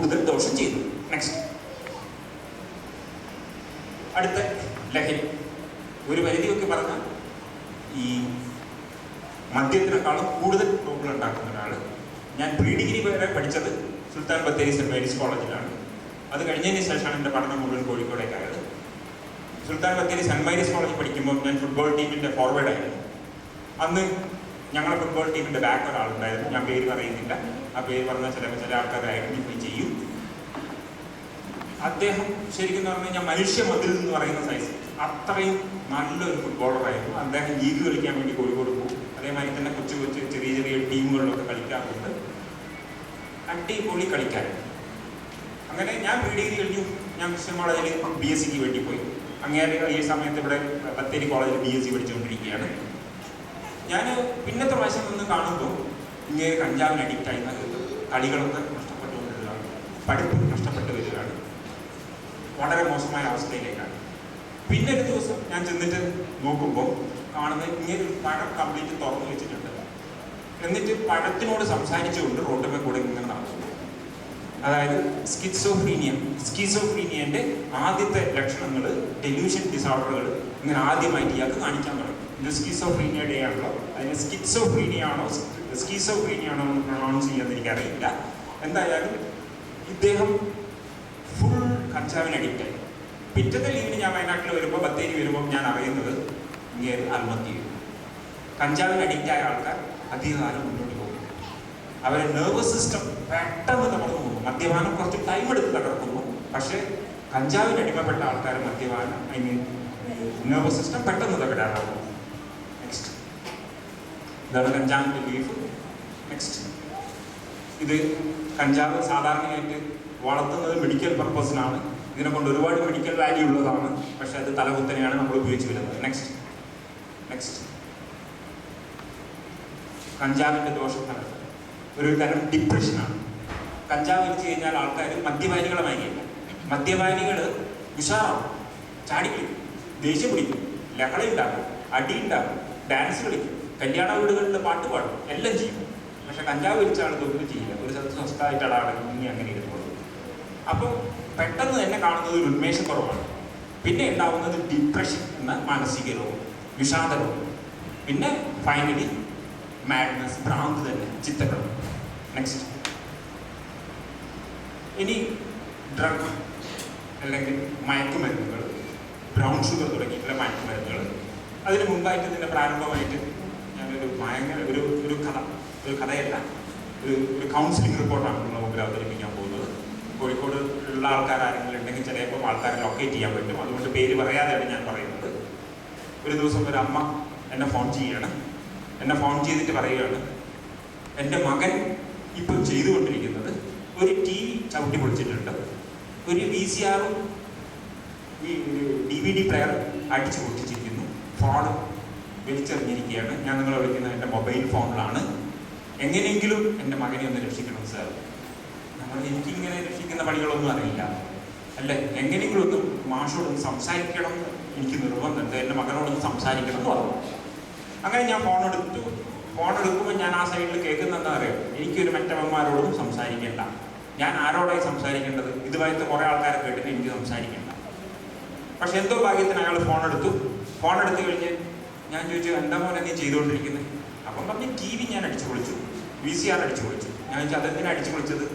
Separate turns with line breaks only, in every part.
കൂടുതൽ ദോഷം ചെയ്തു. നെക്സ്റ്റ്, അടുത്ത ലഹരി. ഒരു പരിധിയൊക്കെ പറഞ്ഞാൽ ഈ മദ്യത്തിനേക്കാളും കൂടുതൽ പ്രോബ്ലം ഉണ്ടാക്കുന്ന ഒരാൾ. ഞാൻ പ്രീ ഡിഗ്രി വരെ പഠിച്ചത് സുൽത്താൻ ബത്തേരി സെൻറ് മേരീസ് കോളേജിലാണ്. അത് കഴിഞ്ഞതിന് ശേഷമാണ് എൻ്റെ പഠനം മുഴുവൻ കോഴിക്കോടേക്കായത്. സുൽത്താൻ ബത്തേരി സെൻറ് മേരീസ് കോളേജിൽ പഠിക്കുമ്പോൾ ഞാൻ ഫുട്ബോൾ ടീമിൻ്റെ ഫോർവേഡായിരുന്നു. അന്ന് ഞങ്ങളുടെ ഫുട്ബോൾ ടീമിൻ്റെ ബാക്ക് ഒരാളുണ്ടായിരുന്നു, ഞാൻ പേര് പറയുന്നില്ല. ആ പേര് പറഞ്ഞാൽ ചില ആൾക്കാർ ഐഡൻറ്റിഫൈ ചെയ്യും. അദ്ദേഹം ശരിക്കും പറഞ്ഞു കഴിഞ്ഞാൽ മനുഷ്യ മതിൽ എന്ന് പറയുന്ന സൈസ്, അത്രയും നല്ലൊരു ഫുട്ബോളറായിരുന്നു. അദ്ദേഹം ലീഗ് കളിക്കാൻ വേണ്ടി കോഴിക്കോട് പോകും. അതേമാതിരി തന്നെ കൊച്ചു കൊച്ചു ചെറിയ ചെറിയ ടീമുകളിലൊക്കെ കളിക്കാറുണ്ട്. അടിപൊളി കളിക്കാൻ. അങ്ങനെ ഞാൻ പ്രീ ഡിഗ്രി കഴിഞ്ഞു. ഞാൻ ക്രിസ്ത്യൻ കോളേജിൽ BSc വേണ്ടി പോയി. അങ്ങേരെ ഈ സമയത്ത് ഇവിടെ ബത്തേരി കോളേജിൽ BSc പഠിച്ചുകൊണ്ടിരിക്കുകയാണ്. ഞാൻ പിന്നത്തെ പ്രാവശ്യം നിന്ന് കാണുമ്പോൾ ഇങ്ങനെ കഞ്ചാവിന് അഡിക്റ്റായി കളികളൊക്കെ നഷ്ടപ്പെട്ടുകൊണ്ടിരിക്കുകയാണ്, പഠിപ്പ് നഷ്ടപ്പെട്ട് വരികയാണ്, വളരെ മോശമായ അവസ്ഥയിലേക്കാണ്. പിന്നെ ഒരു ദിവസം ഞാൻ ചെന്നിട്ട് നോക്കുമ്പോൾ കാണുന്നത് ഇങ്ങനെ ഒരു പഴം കംപ്ലീറ്റ് തുറന്നു വെച്ചിട്ടുണ്ട്. എന്നിട്ട് പഴത്തിനോട് സംസാരിച്ചുകൊണ്ട് റോഡുമേ കൂടെ ഇങ്ങനെ നടക്കുന്നു. അതായത് സ്കിസോഫ്രീനിയൻ്റെ ആദ്യത്തെ ലക്ഷണങ്ങൾ, ഡെലൂഷൻ ഡിസോർഡറുകൾ ഇങ്ങനെ ആദ്യമായിട്ട് ഇയാൾക്ക് കാണിക്കാൻ തുടങ്ങി. ഇത് സ്കിസോഫ്രീനിയയുടെ ആണല്ലോ, അതിന് സ്കിസോഫ്രീനിയാണോ എന്ന് പ്രൊണൗൺസ് ചെയ്യാൻ എനിക്കറിയില്ല. എന്തായാലും ഇദ്ദേഹം ഫുൾ കഞ്ചാവിന് അഡിക്റ്റായി. പിറ്റത്തെ ലീവിന് ഞാൻ വയനാട്ടിൽ വരുമ്പോൾ, ബത്തേരി വരുമ്പോൾ ഞാൻ അറിയുന്നത് ഇങ്ങനെ ആത്മഹത്യ ചെയ്തു. കഞ്ചാവിന് അഡിക്റ്റായ ആൾക്കാർ അധികകാലം മുന്നോട്ട് പോകും. അവരുടെ നെർവസ് സിസ്റ്റം പെട്ടെന്ന് തകർന്നു പോകും. മദ്യപാനം കുറച്ച് ടൈം എടുത്ത് തകർക്കുന്നു, പക്ഷേ കഞ്ചാവിന് അടിമപ്പെട്ട ആൾക്കാർ മദ്യപാനം നെർവസ് സിസ്റ്റം പെട്ടെന്ന് തകരാറാകും. നെക്സ്റ്റ്, ഇതാണ് കഞ്ചാവിൻ്റെ ലീഫ്. നെക്സ്റ്റ്, ഇത് കഞ്ചാവ് സാധാരണയായിട്ട് വളർത്തുന്നത് മെഡിക്കൽ പർപ്പസിനാണ്. ഇതിനെ കൊണ്ട് ഒരുപാട് മെഡിക്കൽ വാല്യൂ ഉള്ളതാണ്, പക്ഷെ അത് തലകുത്തനെയാണ് നമ്മൾ ഉപയോഗിച്ച് വരുന്നത്. നെക്സ്റ്റ്, കഞ്ചാവിൻ്റെ ദോഷഫലം ഒരു തരം ഡിപ്രഷനാണ്. കഞ്ചാവ് വലിച്ചു കഴിഞ്ഞാൽ ആൾക്കാർ മദ്യപാനികളെ വാങ്ങിയില്ല. മദ്യപാനികൾ ഉഷാറാവും, ചാടിക്കും, ദേഷ്യം പിടിക്കും, ലഹള ഉണ്ടാക്കും, അടി ഉണ്ടാക്കും, ഡാൻസ് കളിക്കും, കല്യാണ വീടുകളിൽ പാട്ട് പാടും, എല്ലാം ചെയ്യും. പക്ഷെ കഞ്ചാവ് വലിച്ച ആൾ ഇതൊന്നും ചെയ്യില്ല. ഒരു സ്വസ്ഥമായിട്ടാണ് ഇനി അങ്ങനെ ഇരുന്നുള്ളൂ. അപ്പോൾ പെട്ടെന്ന് തന്നെ കാണുന്നത് ഒരു ഉന്മേഷക്കുറവാണ്. പിന്നെ ഉണ്ടാവുന്നത് ഡിപ്രഷൻ എന്ന മാനസിക രോഗം, വിഷാദ രോഗം. പിന്നെ ഫൈനലി മാഡ്നസ്, ഭ്രാന്ത് തന്നെ, ചിത്തക്കളവ്. നെക്സ്റ്റ്, ഇനി ഡ്രഗ് അല്ലെങ്കിൽ മയക്കുമരുന്നുകൾ, ബ്രൗൺ ഷുഗർ തുടങ്ങിയിട്ടുള്ള മയക്കുമരുന്നുകൾ. അതിന് മുമ്പായിട്ട് ഇതിൻ്റെ പ്രാരംഭമായിട്ട് ഞാനൊരു ഭയങ്കര ഒരു കഥയല്ല, ഒരു കൗൺസിലിംഗ് റിപ്പോർട്ടാണ് നിങ്ങളുടെ മുമ്പിൽ അവതരിപ്പിക്കാൻ പോകുന്നത്. കോഴിക്കോട് ഉള്ള ആൾക്കാർ ആരെങ്കിലും ഉണ്ടെങ്കിൽ ചിലപ്പോൾ ആൾക്കാരെ ലൊക്കേറ്റ് ചെയ്യാൻ പറ്റും. അതുകൊണ്ട് പേര് പറയാതെയാണ് ഞാൻ പറയുന്നത്. ഒരു ദിവസം ഒരു അമ്മ എന്നെ ഫോൺ ചെയ്തിട്ട് പറയുകയാണ്, എൻ്റെ മകൻ ഇപ്പോൾ ചെയ്തുകൊണ്ടിരിക്കുന്നത് ഒരു TV ചവിട്ടി പൊളിച്ചിട്ടുണ്ട്, ഒരു VCR-ഉം DVD പ്ലെയർ അടിച്ചു പൊട്ടിച്ചിരിക്കുന്നു, ഫോൺ വലിച്ചെറിഞ്ഞിരിക്കുകയാണ്. ഞാൻ നിങ്ങളെ വിളിക്കുന്നത് എൻ്റെ മൊബൈൽ ഫോണിലാണ്. എങ്ങനെയെങ്കിലും എൻ്റെ മകനെ ഒന്ന് രക്ഷിക്കണം സാർ. എനിക്കിങ്ങനെ രക്ഷിക്കുന്ന പണികളൊന്നും അറിയില്ല, അല്ലേ, എങ്ങനെയെങ്കിലും ഒന്ന് മാഷോടൊന്ന് സംസാരിക്കണം, എനിക്ക് നിർബന്ധമുണ്ട്, എൻ്റെ മകനോടൊന്ന് സംസാരിക്കണം എന്ന് പറഞ്ഞു. അങ്ങനെ ഞാൻ ഫോൺ എടുക്കുമ്പോൾ ഞാൻ ആ സൈഡിൽ കേൾക്കുന്ന എന്താ പറയുക, എനിക്കൊരു മറ്റവന്മാരോടും സംസാരിക്കേണ്ട, ഞാൻ ആരോടായി സംസാരിക്കേണ്ടത്, ഇതുവരത്തെ കുറേ ആൾക്കാരെ കേട്ടിട്ട് എനിക്ക് സംസാരിക്കേണ്ട. പക്ഷെ എന്തോ ഭാഗ്യത്തിന് അയാൾ ഫോൺ എടുത്തു കഴിഞ്ഞ് ഞാൻ ചോദിച്ചു, എന്താ മോനെ നീ ചെയ്തുകൊണ്ടിരിക്കുന്നത്? അപ്പം പറഞ്ഞ് TV ഞാൻ അടിച്ചു പൊളിച്ചു, VCR അടിച്ചു പൊളിച്ചു. ഞാൻ ചോദിച്ചു, അതെന്തിനാണ് അടിച്ചു പൊളിച്ചത്?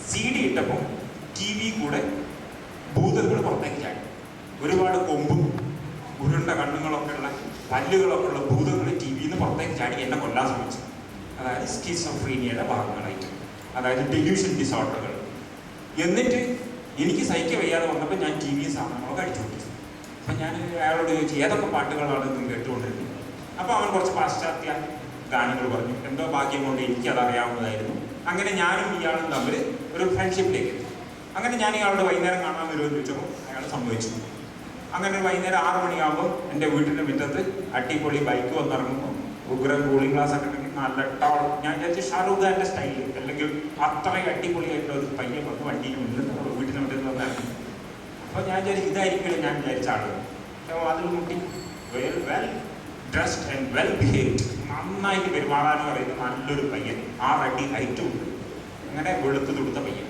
CD ഇട്ടപ്പോൾ TV കൂടെ ഭൂതങ്ങൾ പുറത്തേക്ക് ചാടി. ഒരുപാട് കൊമ്പും ഉരുണ്ട കണ്ണുകളൊക്കെ ഉള്ള പല്ലുകളൊക്കെ ഉള്ള ഭൂതങ്ങൾ TVയിൽ നിന്ന് പുറത്തേക്ക് ചാടി എന്നെ കൊല്ലാൻ ശ്രമിച്ചു. അതായത് സ്കിസോഫ്രീനിയയുടെ ഭാഗങ്ങളായിട്ട്, അതായത് ഡെലൂഷൻ ഡിസോർഡറുകൾ. എന്നിട്ട് എനിക്ക് സഹിക്കാൻ വയ്യാതെ വന്നപ്പോൾ ഞാൻ TV സാധനങ്ങളൊക്കെ അടിച്ചു പൊട്ടിച്ചു. അപ്പം ഞാൻ അയാളോട് ചോദിച്ചു, ഏതൊക്കെ പാട്ടുകളാണ് നിങ്ങൾ കേട്ടുകൊണ്ടിരുന്നത്? അപ്പോൾ അവൻ കുറച്ച് പാശ്ചാത്യ ഗാനങ്ങൾ പറഞ്ഞു. എന്തോ ഭാഗ്യം കൊണ്ട് എനിക്കത് അറിയാവുന്നതായിരുന്നു. അങ്ങനെ ഞാനും ഇയാളും തമ്മിൽ ഒരു ഫ്രണ്ട്ഷിപ്പിലേക്ക് എത്തി. അങ്ങനെ ഞാൻ ഇയാളുടെ വൈകുന്നേരം കാണാൻ വരുമെന്ന് ചോദിച്ചപ്പോൾ അയാൾ സമ്മതിച്ചു. അങ്ങനെ വൈകുന്നേരം 6 മണിയാകുമ്പോൾ എൻ്റെ വീട്ടിൻ്റെ മുറ്റത്ത് അടിപൊളി ബൈക്ക് വന്നിറങ്ങുന്നു. ഉഗ്രം കൂളിംഗ് ഗ്ലാസ് ഒക്കെ ഉണ്ടെങ്കിൽ നല്ല ടോൾ. ഞാൻ വിചാരിച്ചു ഷാറൂഖ് ഖാൻ്റെ സ്റ്റൈലിൽ, അല്ലെങ്കിൽ അത്രയും അടിപൊളിയായിട്ടുള്ള ഒരു പയ്യൻ വന്ന് വണ്ടിയിൽ മുന്നിൽ വീട്ടിൻ്റെ മുറ്റത്ത് വന്ന് ഇറങ്ങി. അപ്പോൾ ഞാൻ വിചാരിച്ചു ഇതായിരിക്കും ഞാൻ വിചാരിച്ച ആളുകൾ. അപ്പോൾ അതിൽ മുട്ടി well dressed and well behaved, നന്നായിട്ട് പെരുമാറാനും പറയുന്ന നല്ലൊരു പയ്യൻ, 6 അടി ഹൈറ്റും ഉണ്ട്. അങ്ങനെ വെളുത്ത് തുടുത്ത പയ്യൻ.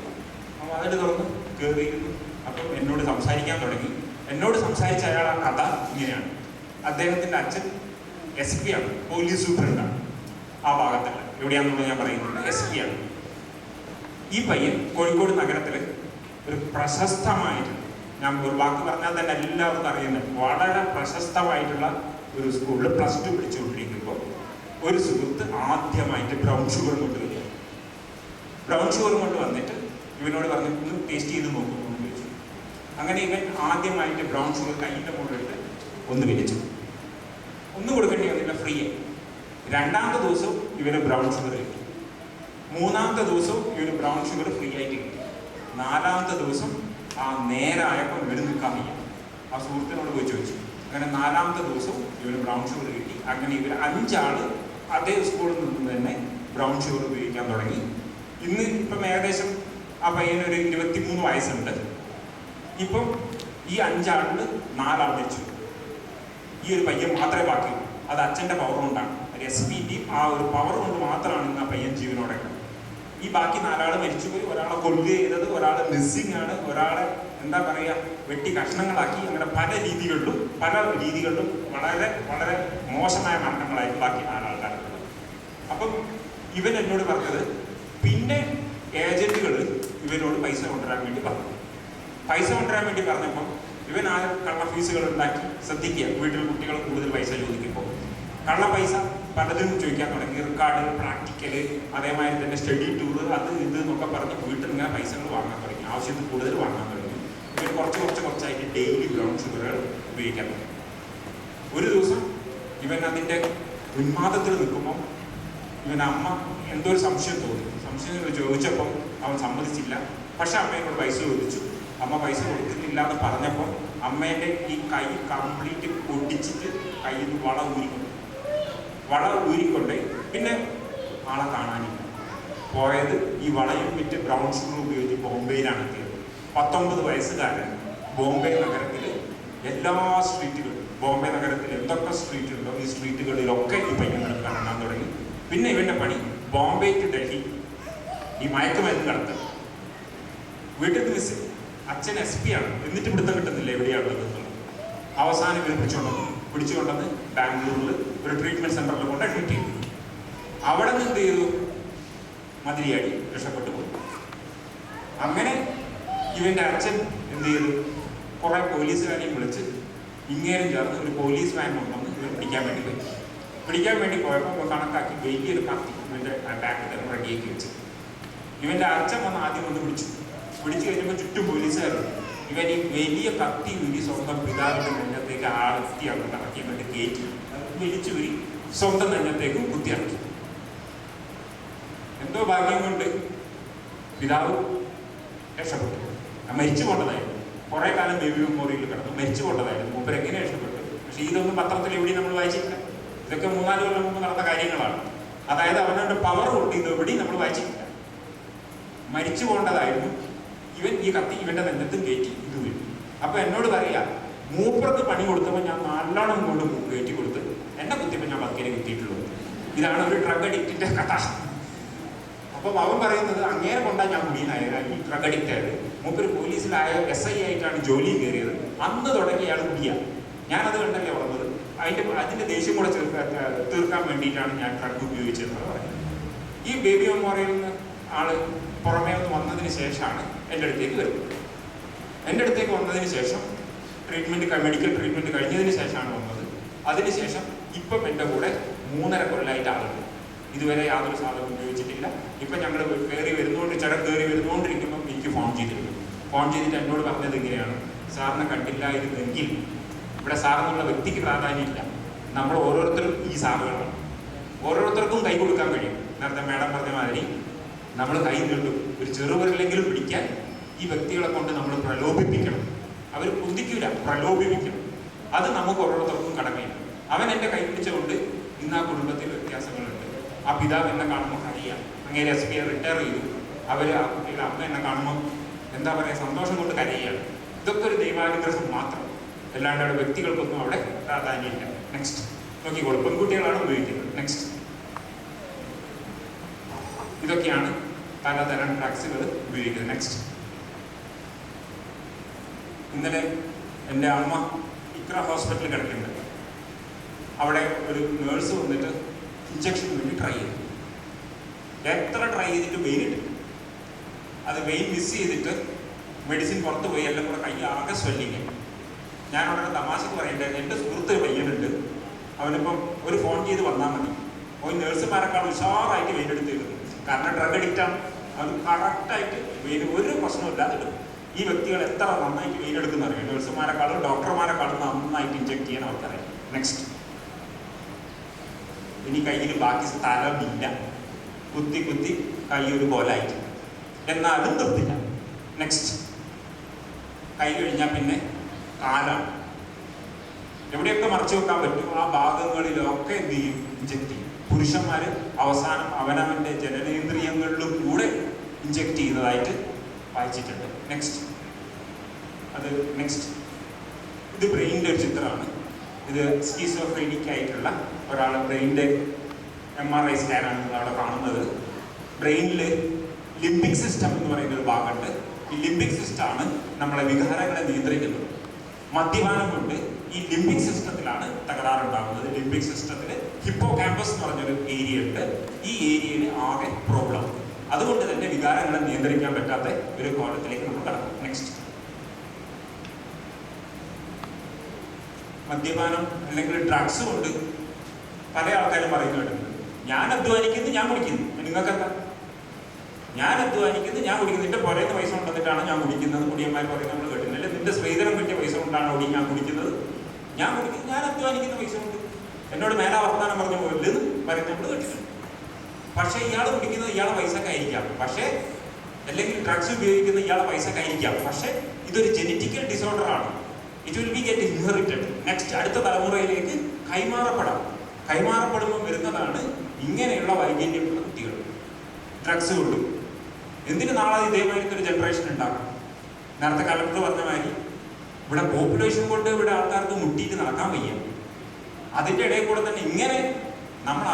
അപ്പോൾ വാതിൽ തുറന്ന് കയറിയിരുന്നു. അപ്പം എന്നോട് സംസാരിക്കാൻ തുടങ്ങി. എന്നോട് സംസാരിച്ച അയാൾ ആ കഥ ഇങ്ങനെയാണ്. അദ്ദേഹത്തിൻ്റെ അച്ഛൻ SP ആണ്, പോലീസ് സൂപ്രണ്ടാണ് ആ ഭാഗത്തുള്ള. എവിടെയാണെന്നുള്ളത് ഞാൻ പറയുന്നത്. SP ആണ്. ഈ പയ്യൻ കോഴിക്കോട് നഗരത്തിൽ ഒരു പ്രശസ്തമായിട്ടുള്ള, ഞാൻ ഒരു വാക്ക് പറഞ്ഞാൽ തന്നെ എല്ലാവർക്കും അറിയുന്നത്, വളരെ പ്രശസ്തമായിട്ടുള്ള ഒരു സ്കൂളിൽ +2 പഠിച്ചുകൊണ്ടിരിക്കുമ്പോൾ ഒരു സുഹൃത്ത് ആദ്യമായിട്ട് ബ്രൗൺ ഷുഗർ കൊണ്ടുവരിക. ബ്രൗൺ ഷുഗർ കൊണ്ട് വന്നിട്ട് ഇവനോട് പറഞ്ഞു ഒന്ന് ടേസ്റ്റ് ചെയ്ത് നോക്കുമെന്ന് ചോദിച്ചു. അങ്ങനെ ഇവൻ ആദ്യമായിട്ട് ബ്രൗൺ ഷുഗർ കയ്യിൻ്റെ മുകളിലിട്ട് ഒന്ന് വലിച്ചു. ഒന്നും കൊടുക്കേണ്ടി വന്നില്ല, ഫ്രീ ആയി. രണ്ടാമത്തെ ദിവസവും ഇവന് ബ്രൗൺ ഷുഗർ കിട്ടി. മൂന്നാമത്തെ ദിവസവും ഇവന് ബ്രൗൺ ഷുഗർ ഫ്രീ ആയിട്ട് കിട്ടി. നാലാമത്തെ ദിവസം ആ നേരായപ്പോൾ ഇവന് നിൽക്കാൻ വയ്യ. ആ സുഹൃത്തിനോട് പോയി ചോദിച്ചു. അങ്ങനെ നാലാമത്തെ ദിവസം ഇവന് ബ്രൗൺ ഷുഗർ കിട്ടി. അങ്ങനെ ഇവർ 5 ആള് അതേ സ്കൂളിൽ നിന്ന് തന്നെ ബ്രൗൺ ഷുഗർ ഉപയോഗിക്കാൻ തുടങ്ങി. ഇപ്പം ഏകദേശം ആ പയ്യനൊരു 23 വയസ്സുണ്ട്. ഇപ്പം ഈ 5 ആളിൽ 4 ആൾ മരിച്ചു. ഈ ഒരു പയ്യൻ മാത്രമേ ബാക്കിയുള്ളൂ. അത് അച്ഛൻ്റെ പവർ കൊണ്ടാണ്. SP-ൻ്റെയും ആ ഒരു പവർ കൊണ്ട് മാത്രമാണ് ഇന്ന് ആ പയ്യൻ ജീവനോടെ. ഈ ബാക്കി 4 ആൾ മരിച്ചുപോയി. ഒരാളെ കൊല്ലുക ചെയ്തത്, ഒരാൾ മിസ്സിംഗ് ആണ്, ഒരാളെ എന്താ പറയുക വെട്ടി കഷ്ണങ്ങളാക്കി. അങ്ങനെ പല രീതികളിലും വളരെ വളരെ മോശമായ മരണങ്ങളായിരുന്നു ബാക്കി 4 ആൾക്കാരുള്ളത്. അപ്പം ഇവൻ എന്നോട് പറഞ്ഞത്, പിന്നെ ഏജന്റുകൾ ഇവനോട് പൈസ കൊണ്ടുവരാൻ വേണ്ടി പറഞ്ഞു. പൈസ കൊണ്ടുവരാൻ വേണ്ടി പറഞ്ഞപ്പോൾ ഇവൻ ആ കള്ള ഫീസുകൾ ഉണ്ടാക്കി. ശ്രദ്ധിക്കുക, വീട്ടിൽ കുട്ടികൾ കൂടുതൽ പൈസ ചോദിക്കുമ്പോൾ കള്ള പൈസ പലതിനും ചോദിക്കാൻ തുടങ്ങി. റിക്കാർഡ്, പ്രാക്ടിക്കല്, അതേമാതിരി തന്നെ സ്റ്റഡി ടൂർ, അത് ഇത് എന്നൊക്കെ പറഞ്ഞ് വീട്ടിൽ ഇങ്ങനെ പൈസകൾ വാങ്ങാൻ തുടങ്ങി. ആവശ്യത്തിൽ കൂടുതൽ വാങ്ങാൻ തുടങ്ങി. ഇവർ കുറച്ചായിട്ട് ഡെയിലി ബ്രൗൺ ഷുഗറുകൾ ഉപയോഗിക്കാൻ തുടങ്ങി. ഒരു ദിവസം ഇവൻ അതിൻ്റെ ഉന്മാദത്തിൽ നിൽക്കുമ്പോൾ ഇവൻ്റെ അമ്മ എന്തോ ഒരു സംശയം തോന്നി. സംശയം ചോദിച്ചപ്പം അവൻ സമ്മതിച്ചില്ല. പക്ഷെ അമ്മയോട് പൈസ ചോദിച്ചു. അമ്മ പൈസ കൊടുത്തിട്ടില്ല എന്ന് പറഞ്ഞപ്പോൾ അമ്മേൻ്റെ ഈ കൈ കംപ്ലീറ്റ് പൊട്ടിച്ചിട്ട് കയ്യിൽ നിന്ന് വള ഊരിക്കൊണ്ട് പിന്നെ ആളെ കാണാനില്ല. പോയത് ഈ വളയും വിറ്റ് ബ്രൗൺ ഷുഗർ ഉപയോഗിച്ച് ബോംബെയിലാണ് എത്തിയത്. 19 വയസ്സുകാരൻ ബോംബെ നഗരത്തിൽ എല്ലാ സ്ട്രീറ്റുകളും, ബോംബെ നഗരത്തിൽ എന്തൊക്കെ സ്ട്രീറ്റ് ഉണ്ടോ ഈ സ്ട്രീറ്റുകളിലൊക്കെ ഈ പയ്യങ്ങൾ കാണാൻ തുടങ്ങി. പിന്നെ ഇവൻ്റെ പണി ബോംബെ ടു ഡൽഹി ഈ മയക്കുമരുന്ന് കടത്തുക. വീട്ടിൽ മിസ് അച്ഛൻ SP ആണ്, എന്നിട്ട് പിടുത്തം കിട്ടുന്നില്ല എവിടെയാണുള്ളത്. അവസാനം ഇവർ പിടിച്ചുകൊണ്ടെന്ന് ബാംഗ്ലൂരിൽ ഒരു ട്രീറ്റ്മെൻറ്റ് സെൻ്ററിൽ കൊണ്ട് അഡ്മിറ്റ് ചെയ്തു. അവിടെ നിന്ന് എന്ത് ചെയ്തു? മതിരിയാടി രക്ഷപ്പെട്ടു പോയി. അങ്ങനെ ഇവൻ്റെ അച്ഛൻ എന്ത് ചെയ്തു? കുറേ പോലീസുകാരെയും വിളിച്ച് ഇങ്ങേരും ചേർന്ന് ഒരു പോലീസ് വാൻ കൊണ്ടുവന്ന് ഇവർ പിടിക്കാൻ വേണ്ടി പോയപ്പോൾ കണക്കാക്കി വലിയൊരു കത്തി ഇവൻ്റെ ബാക്കിൽ തന്നെ റെഡിയാക്കി വെച്ചു. ഇവൻ്റെ അച്ഛൻ ആദ്യം പിടിച്ചു കഴിഞ്ഞപ്പോൾ ചുറ്റും പോലീസുകാരുണ്ട്. ഇവൻ ഈ വലിയ കത്തി ഊരി സ്വന്തം പിതാവിൻ്റെ നെഞ്ഞത്തേക്ക് ആളെത്തിയാണ് കറക്കി വേണ്ടി കയറ്റി വലിച്ചൂരി സ്വന്തം നെഞ്ഞത്തേക്കും കുത്തിയിറക്കി. എന്തോ ഭാഗ്യം കൊണ്ട് പിതാവ് രക്ഷപ്പെട്ടു. മരിച്ചു പോണ്ടതായിരുന്നു. കുറേ കാലം ബേബി മെമ്മോറിയലിൽ കിടന്നു. മരിച്ചു പോണ്ടതായിരുന്നു. മൂപ്പർ എങ്ങനെ രക്ഷപ്പെട്ടു? പക്ഷെ ഇതൊന്നും പത്രത്തിൽ എവിടെയും നമ്മൾ വായിച്ചിട്ടില്ല. ഇതൊക്കെ 3-4 കൊല്ലം മുമ്പ് നടന്ന കാര്യങ്ങളാണ്. അതായത് അവനവൻ്റെ പവർ കൊണ്ട് ഇതെവിടെയും നമ്മൾ വായിച്ചിട്ടില്ല. മരിച്ചു പോണ്ടതായിരുന്നു. ഇവൻ ഈ കത്തി ഇവൻ്റെ നെഞ്ഞത്തും കയറ്റി ഇത് വീഴും. അപ്പോൾ എന്നോട് പറയാ, മൂപ്പർക്ക് പണി കൊടുത്തപ്പോൾ ഞാൻ നല്ലോണം കൊണ്ട് കയറ്റി കൊടുത്ത് എന്നെ കുത്തിയപ്പോൾ ഞാൻ പത്തിനെ കുത്തിയിട്ടുള്ളൂ. ഇതാണ് ഒരു ഡ്രഗ് അഡിക്റ്റിൻ്റെ കഥ. അപ്പം അവൻ പറയുന്നത് അങ്ങേരെ കൊണ്ടാണ് ഞാൻ കുടിയനായത്, ഈ ഡ്രഗ് അഡിക്റ്റ് ആയത്. മൂപ്പര് പോലീസിലായ SI ആയിട്ടാണ് ജോലി കയറിയത്. അന്ന് തുടങ്ങി അയാൾ കുടിയാ. ഞാനത് കണ്ടല്ലേ വളർന്നത്. അതിൻ്റെ ദേഷ്യം കൂടെ തീർക്കാൻ വേണ്ടിയിട്ടാണ് ഞാൻ ഡ്രഗ് ഉപയോഗിച്ചതെന്ന് പറയുന്നത്. ഈ ബേബി മെമ്മോറിയലിൽ നിന്ന് ആള് പുറമേ ഒന്ന് വന്നതിന് ശേഷമാണ് എൻ്റെ അടുത്തേക്ക് വരുന്നത്. എൻ്റെ അടുത്തേക്ക് വന്നതിന് ശേഷം മെഡിക്കൽ ട്രീറ്റ്മെൻറ്റ് കഴിഞ്ഞതിന് ശേഷമാണ് വന്നത്. അതിനുശേഷം ഇപ്പം എൻ്റെ കൂടെ 3.5 കൊല്ലമായിട്ട് ആളുണ്ട്. ഇതുവരെ യാതൊരു സാധനവും ഉപയോഗിച്ചിട്ടില്ല. ഇപ്പം ഞങ്ങൾ കയറി വരുന്നുകൊണ്ടിരിക്കുമ്പം എനിക്ക് ഫോൺ ചെയ്തിട്ട് എന്നോട് പറഞ്ഞത് ഇങ്ങനെയാണ്: സാറിനെ കണ്ടില്ലായിരുന്നെങ്കിൽ ഇവിടെ സാറെന്നുള്ള വ്യക്തിക്ക് പ്രാധാന്യമില്ല, നമ്മൾ ഓരോരുത്തരും ഈ സാറുകളാണ്, ഓരോരുത്തർക്കും കൈ കൊടുക്കാൻ കഴിയും. നേരത്തെ മാഡം പറഞ്ഞ മാതിരി നമ്മൾ കൈ നീട്ടും, ഒരു ചെറുവിരലെങ്കിലും പിടിക്കാൻ ഈ വ്യക്തികളെ കൊണ്ട് നമ്മൾ പ്രലോഭിപ്പിക്കണം. അവർ കുന്തിക്കൂല, പ്രലോഭിപ്പിക്കണം. അത് നമുക്ക് ഓരോരുത്തർക്കും കടമയില്ല. അവൻ എൻ്റെ കൈ പിടിച്ചുകൊണ്ട് ഇന്ന് ആ കുടുംബത്തിൽ വ്യത്യാസങ്ങളുണ്ട്. ആ പിതാവ് എന്നെ കാണുമ്പോൾ അറിയാം, അങ്ങനെ SP റിട്ടയർ ചെയ്തു. അവർ ആ കുട്ടിയുടെ അമ്മ എന്നെ കാണുമ്പോൾ എന്താ പറയുക, സന്തോഷം കൊണ്ട് കരയുകയാണ്. ഇതൊക്കെ ഒരു ദൈവാനുഗ്രഹം മാത്രം, അല്ലാണ്ട് അവിടെ വ്യക്തികൾക്കൊന്നും അവിടെ പ്രാധാന്യമില്ല. നെക്സ്റ്റ് നോക്കിക്കോളൂ, പെൺകുട്ടികളാണ് ഉപയോഗിക്കുന്നത്. നെക്സ്റ്റ്, ഇതൊക്കെയാണ് പലതരം ഡ്രഗ്സുകൾ ഉപയോഗിക്കുന്നത്. നെക്സ്റ്റ്, ഇന്നലെ എൻ്റെ അമ്മ ഇക്ര ഹോസ്പിറ്റലിൽ കിടക്കുന്നുണ്ട്. അവിടെ ഒരു നേഴ്സ് വന്നിട്ട് ഇഞ്ചക്ഷന് വേണ്ടി ട്രൈ ചെയ്തു. എത്ര ട്രൈ ചെയ്തിട്ട് വെയിൻ ഇട്ടില്ല. അത് വെയിൻ മിസ് ചെയ്തിട്ട് മെഡിസിൻ പുറത്ത് പോയി എല്ലാം കൂടെ കൈ ആകെ സ്വെല്ലിങ്. ഞാൻ അവിടെ തമാശക്ക് പറയണ്ടേ, എൻ്റെ സുഹൃത്ത് പയ്യനുണ്ട്, അവനിപ്പം ഒരു ഫോൺ ചെയ്ത് വന്നാൽ മതി, പോയി നേഴ്സുമാരെക്കാൾ ഉഷാറായിട്ട് വെയിൻ എടുത്ത് തരുന്നു. കാരണം ഡ്രഗ് അഡിക്റ്റാണ്, അത് കറക്റ്റായിട്ട് വെയിൻ ഒരു പ്രശ്നമില്ലാതെ ഇടും. ഈ വ്യക്തികൾ എത്ര നന്നായിട്ട് വെയിൻ എടുക്കുന്ന അറിയാം. നേഴ്സുമാരെക്കാളും ഡോക്ടർമാരെക്കാളും നന്നായിട്ട് ഇഞ്ചെക്ട് ചെയ്യാൻ അവർക്കറിയാം. നെക്സ്റ്റ്, ഇനി കയ്യിൽ ബാക്കി സ്ഥലമില്ല, കുത്തി കുത്തി കൈ ഒരു കോലായിട്ട്, എന്നാലും നിർത്തില്ല. നെക്സ്റ്റ്, കൈ കഴിഞ്ഞാൽ പിന്നെ കാലാണ്. എവിടെയൊക്കെ മറച്ചു വെക്കാൻ പറ്റും ആ ഭാഗങ്ങളിലൊക്കെ എന്ത് ചെയ്യും? ഇഞ്ചെക്ട് ചെയ്യും. പുരുഷന്മാർ അവസാനം അവനവൻ്റെ ജനനേന്ദ്രിയങ്ങളിലും കൂടെ ഇഞ്ചെക്ട് ചെയ്യുന്നതായിട്ട് വായിച്ചിട്ടുണ്ട്. നെക്സ്റ്റ്, ഇത് ബ്രെയിനിൻ്റെ ഒരു ചിത്രമാണ്. ഇത് സ്കീസോഫ്രീനിക് ആയിട്ടുള്ള ഒരാൾ ബ്രെയിനിൻ്റെ MRI സ്കാനാണ് നിങ്ങൾ അവിടെ കാണുന്നത്. ബ്രെയിനിൽ ലിംബിക് സിസ്റ്റം എന്ന് പറയുന്ന ഒരു ഭാഗമുണ്ട്. ഈ ലിംബിക് സിസ്റ്റമാണ് നമ്മളെ വികാരങ്ങളെ നിയന്ത്രിക്കുന്നത്. മദ്യപാനം കൊണ്ട് ഈ ലിംബിക് സിസ്റ്റത്തിലാണ് തകരാറുണ്ടാകുന്നത്. ലിംബിക് സിസ്റ്റത്തിൽ ഹിപ്പോ ക്യാമ്പസ് എന്ന് പറഞ്ഞൊരു ഏരിയ ഉണ്ട്. ഈ ഏരിയയിൽ ആകെ പ്രോബ്ലം. അതുകൊണ്ട് തന്നെ വികാരങ്ങളെ നിയന്ത്രിക്കാൻ പറ്റാത്ത ഒരു കോലത്തിലേക്ക് നമ്മൾ കടക്കും. നെക്സ്റ്റ്, മദ്യപാനം അല്ലെങ്കിൽ ഡ്രഗ്സ് കൊണ്ട് പല ആൾക്കാരും പറയുന്നുണ്ട്, ഞാൻ അധ്വാനിക്കുന്നു, ഞാൻ കുടിക്കുന്നു. നിങ്ങൾക്കെന്താ? ഞാൻ അധ്വാനിക്കുന്നു, ഞാൻ കുടിക്കുന്നു. നിന്റെ പുറയുന്ന പൈസ കൊണ്ടുവന്നിട്ടാണ് ഞാൻ കുടിക്കുന്നത്. കുടിയന്മാർ പറയുന്നത് നമ്മൾ കേട്ടില്ല. അല്ലെ നിന്റെ സ്ത്രീധനം കിട്ടിയ പൈസ കൊണ്ടാണ് ഞാൻ കുടിക്കുന്നത്. ഞാൻ കുടിക്കുന്നു, ഞാൻ അധ്വാനിക്കുന്ന പൈസ കൊണ്ട്. എന്നോട് മേലാ വർത്താനം പറഞ്ഞു പോലെന്ന് പറയുന്നത് നമ്മൾ കേട്ടിട്ടുണ്ട്. പക്ഷേ ഇയാൾ കുടിക്കുന്നത് ഇയാളെ പൈസക്കായിരിക്കാം, പക്ഷേ അല്ലെങ്കിൽ ഡ്രഗ്സ് ഉപയോഗിക്കുന്ന ഇയാളെ പൈസക്കായിരിക്കാം, പക്ഷേ ഇതൊരു ജെനറ്റിക്കൽ ഡിസോർഡർ ആണ്. It will be get inherited. Next, അടുത്ത തലമുറയിലേക്ക് കൈമാറപ്പെടുമ്പോൾ വരുന്നതാണ് ഇങ്ങനെയുള്ള വൈകല്യമുള്ള കുട്ടികൾ. ഡ്രഗ്സ് കൊണ്ടും എന്തിന് നാളെ ഇതേമാതിരി ഒരു ജനറേഷൻ ഉണ്ടാകും. നേരത്തെ കലക്ടർ പറഞ്ഞ മാതിരി ഇവിടെ പോപ്പുലേഷൻ കൊണ്ട് ഇവിടെ ആൾക്കാർക്ക് മുട്ടിയിട്ട് നടക്കാൻ വയ്യ. അതിൻ്റെ ഇടയിൽ കൂടെ തന്നെ ഇങ്ങനെ നമ്മൾ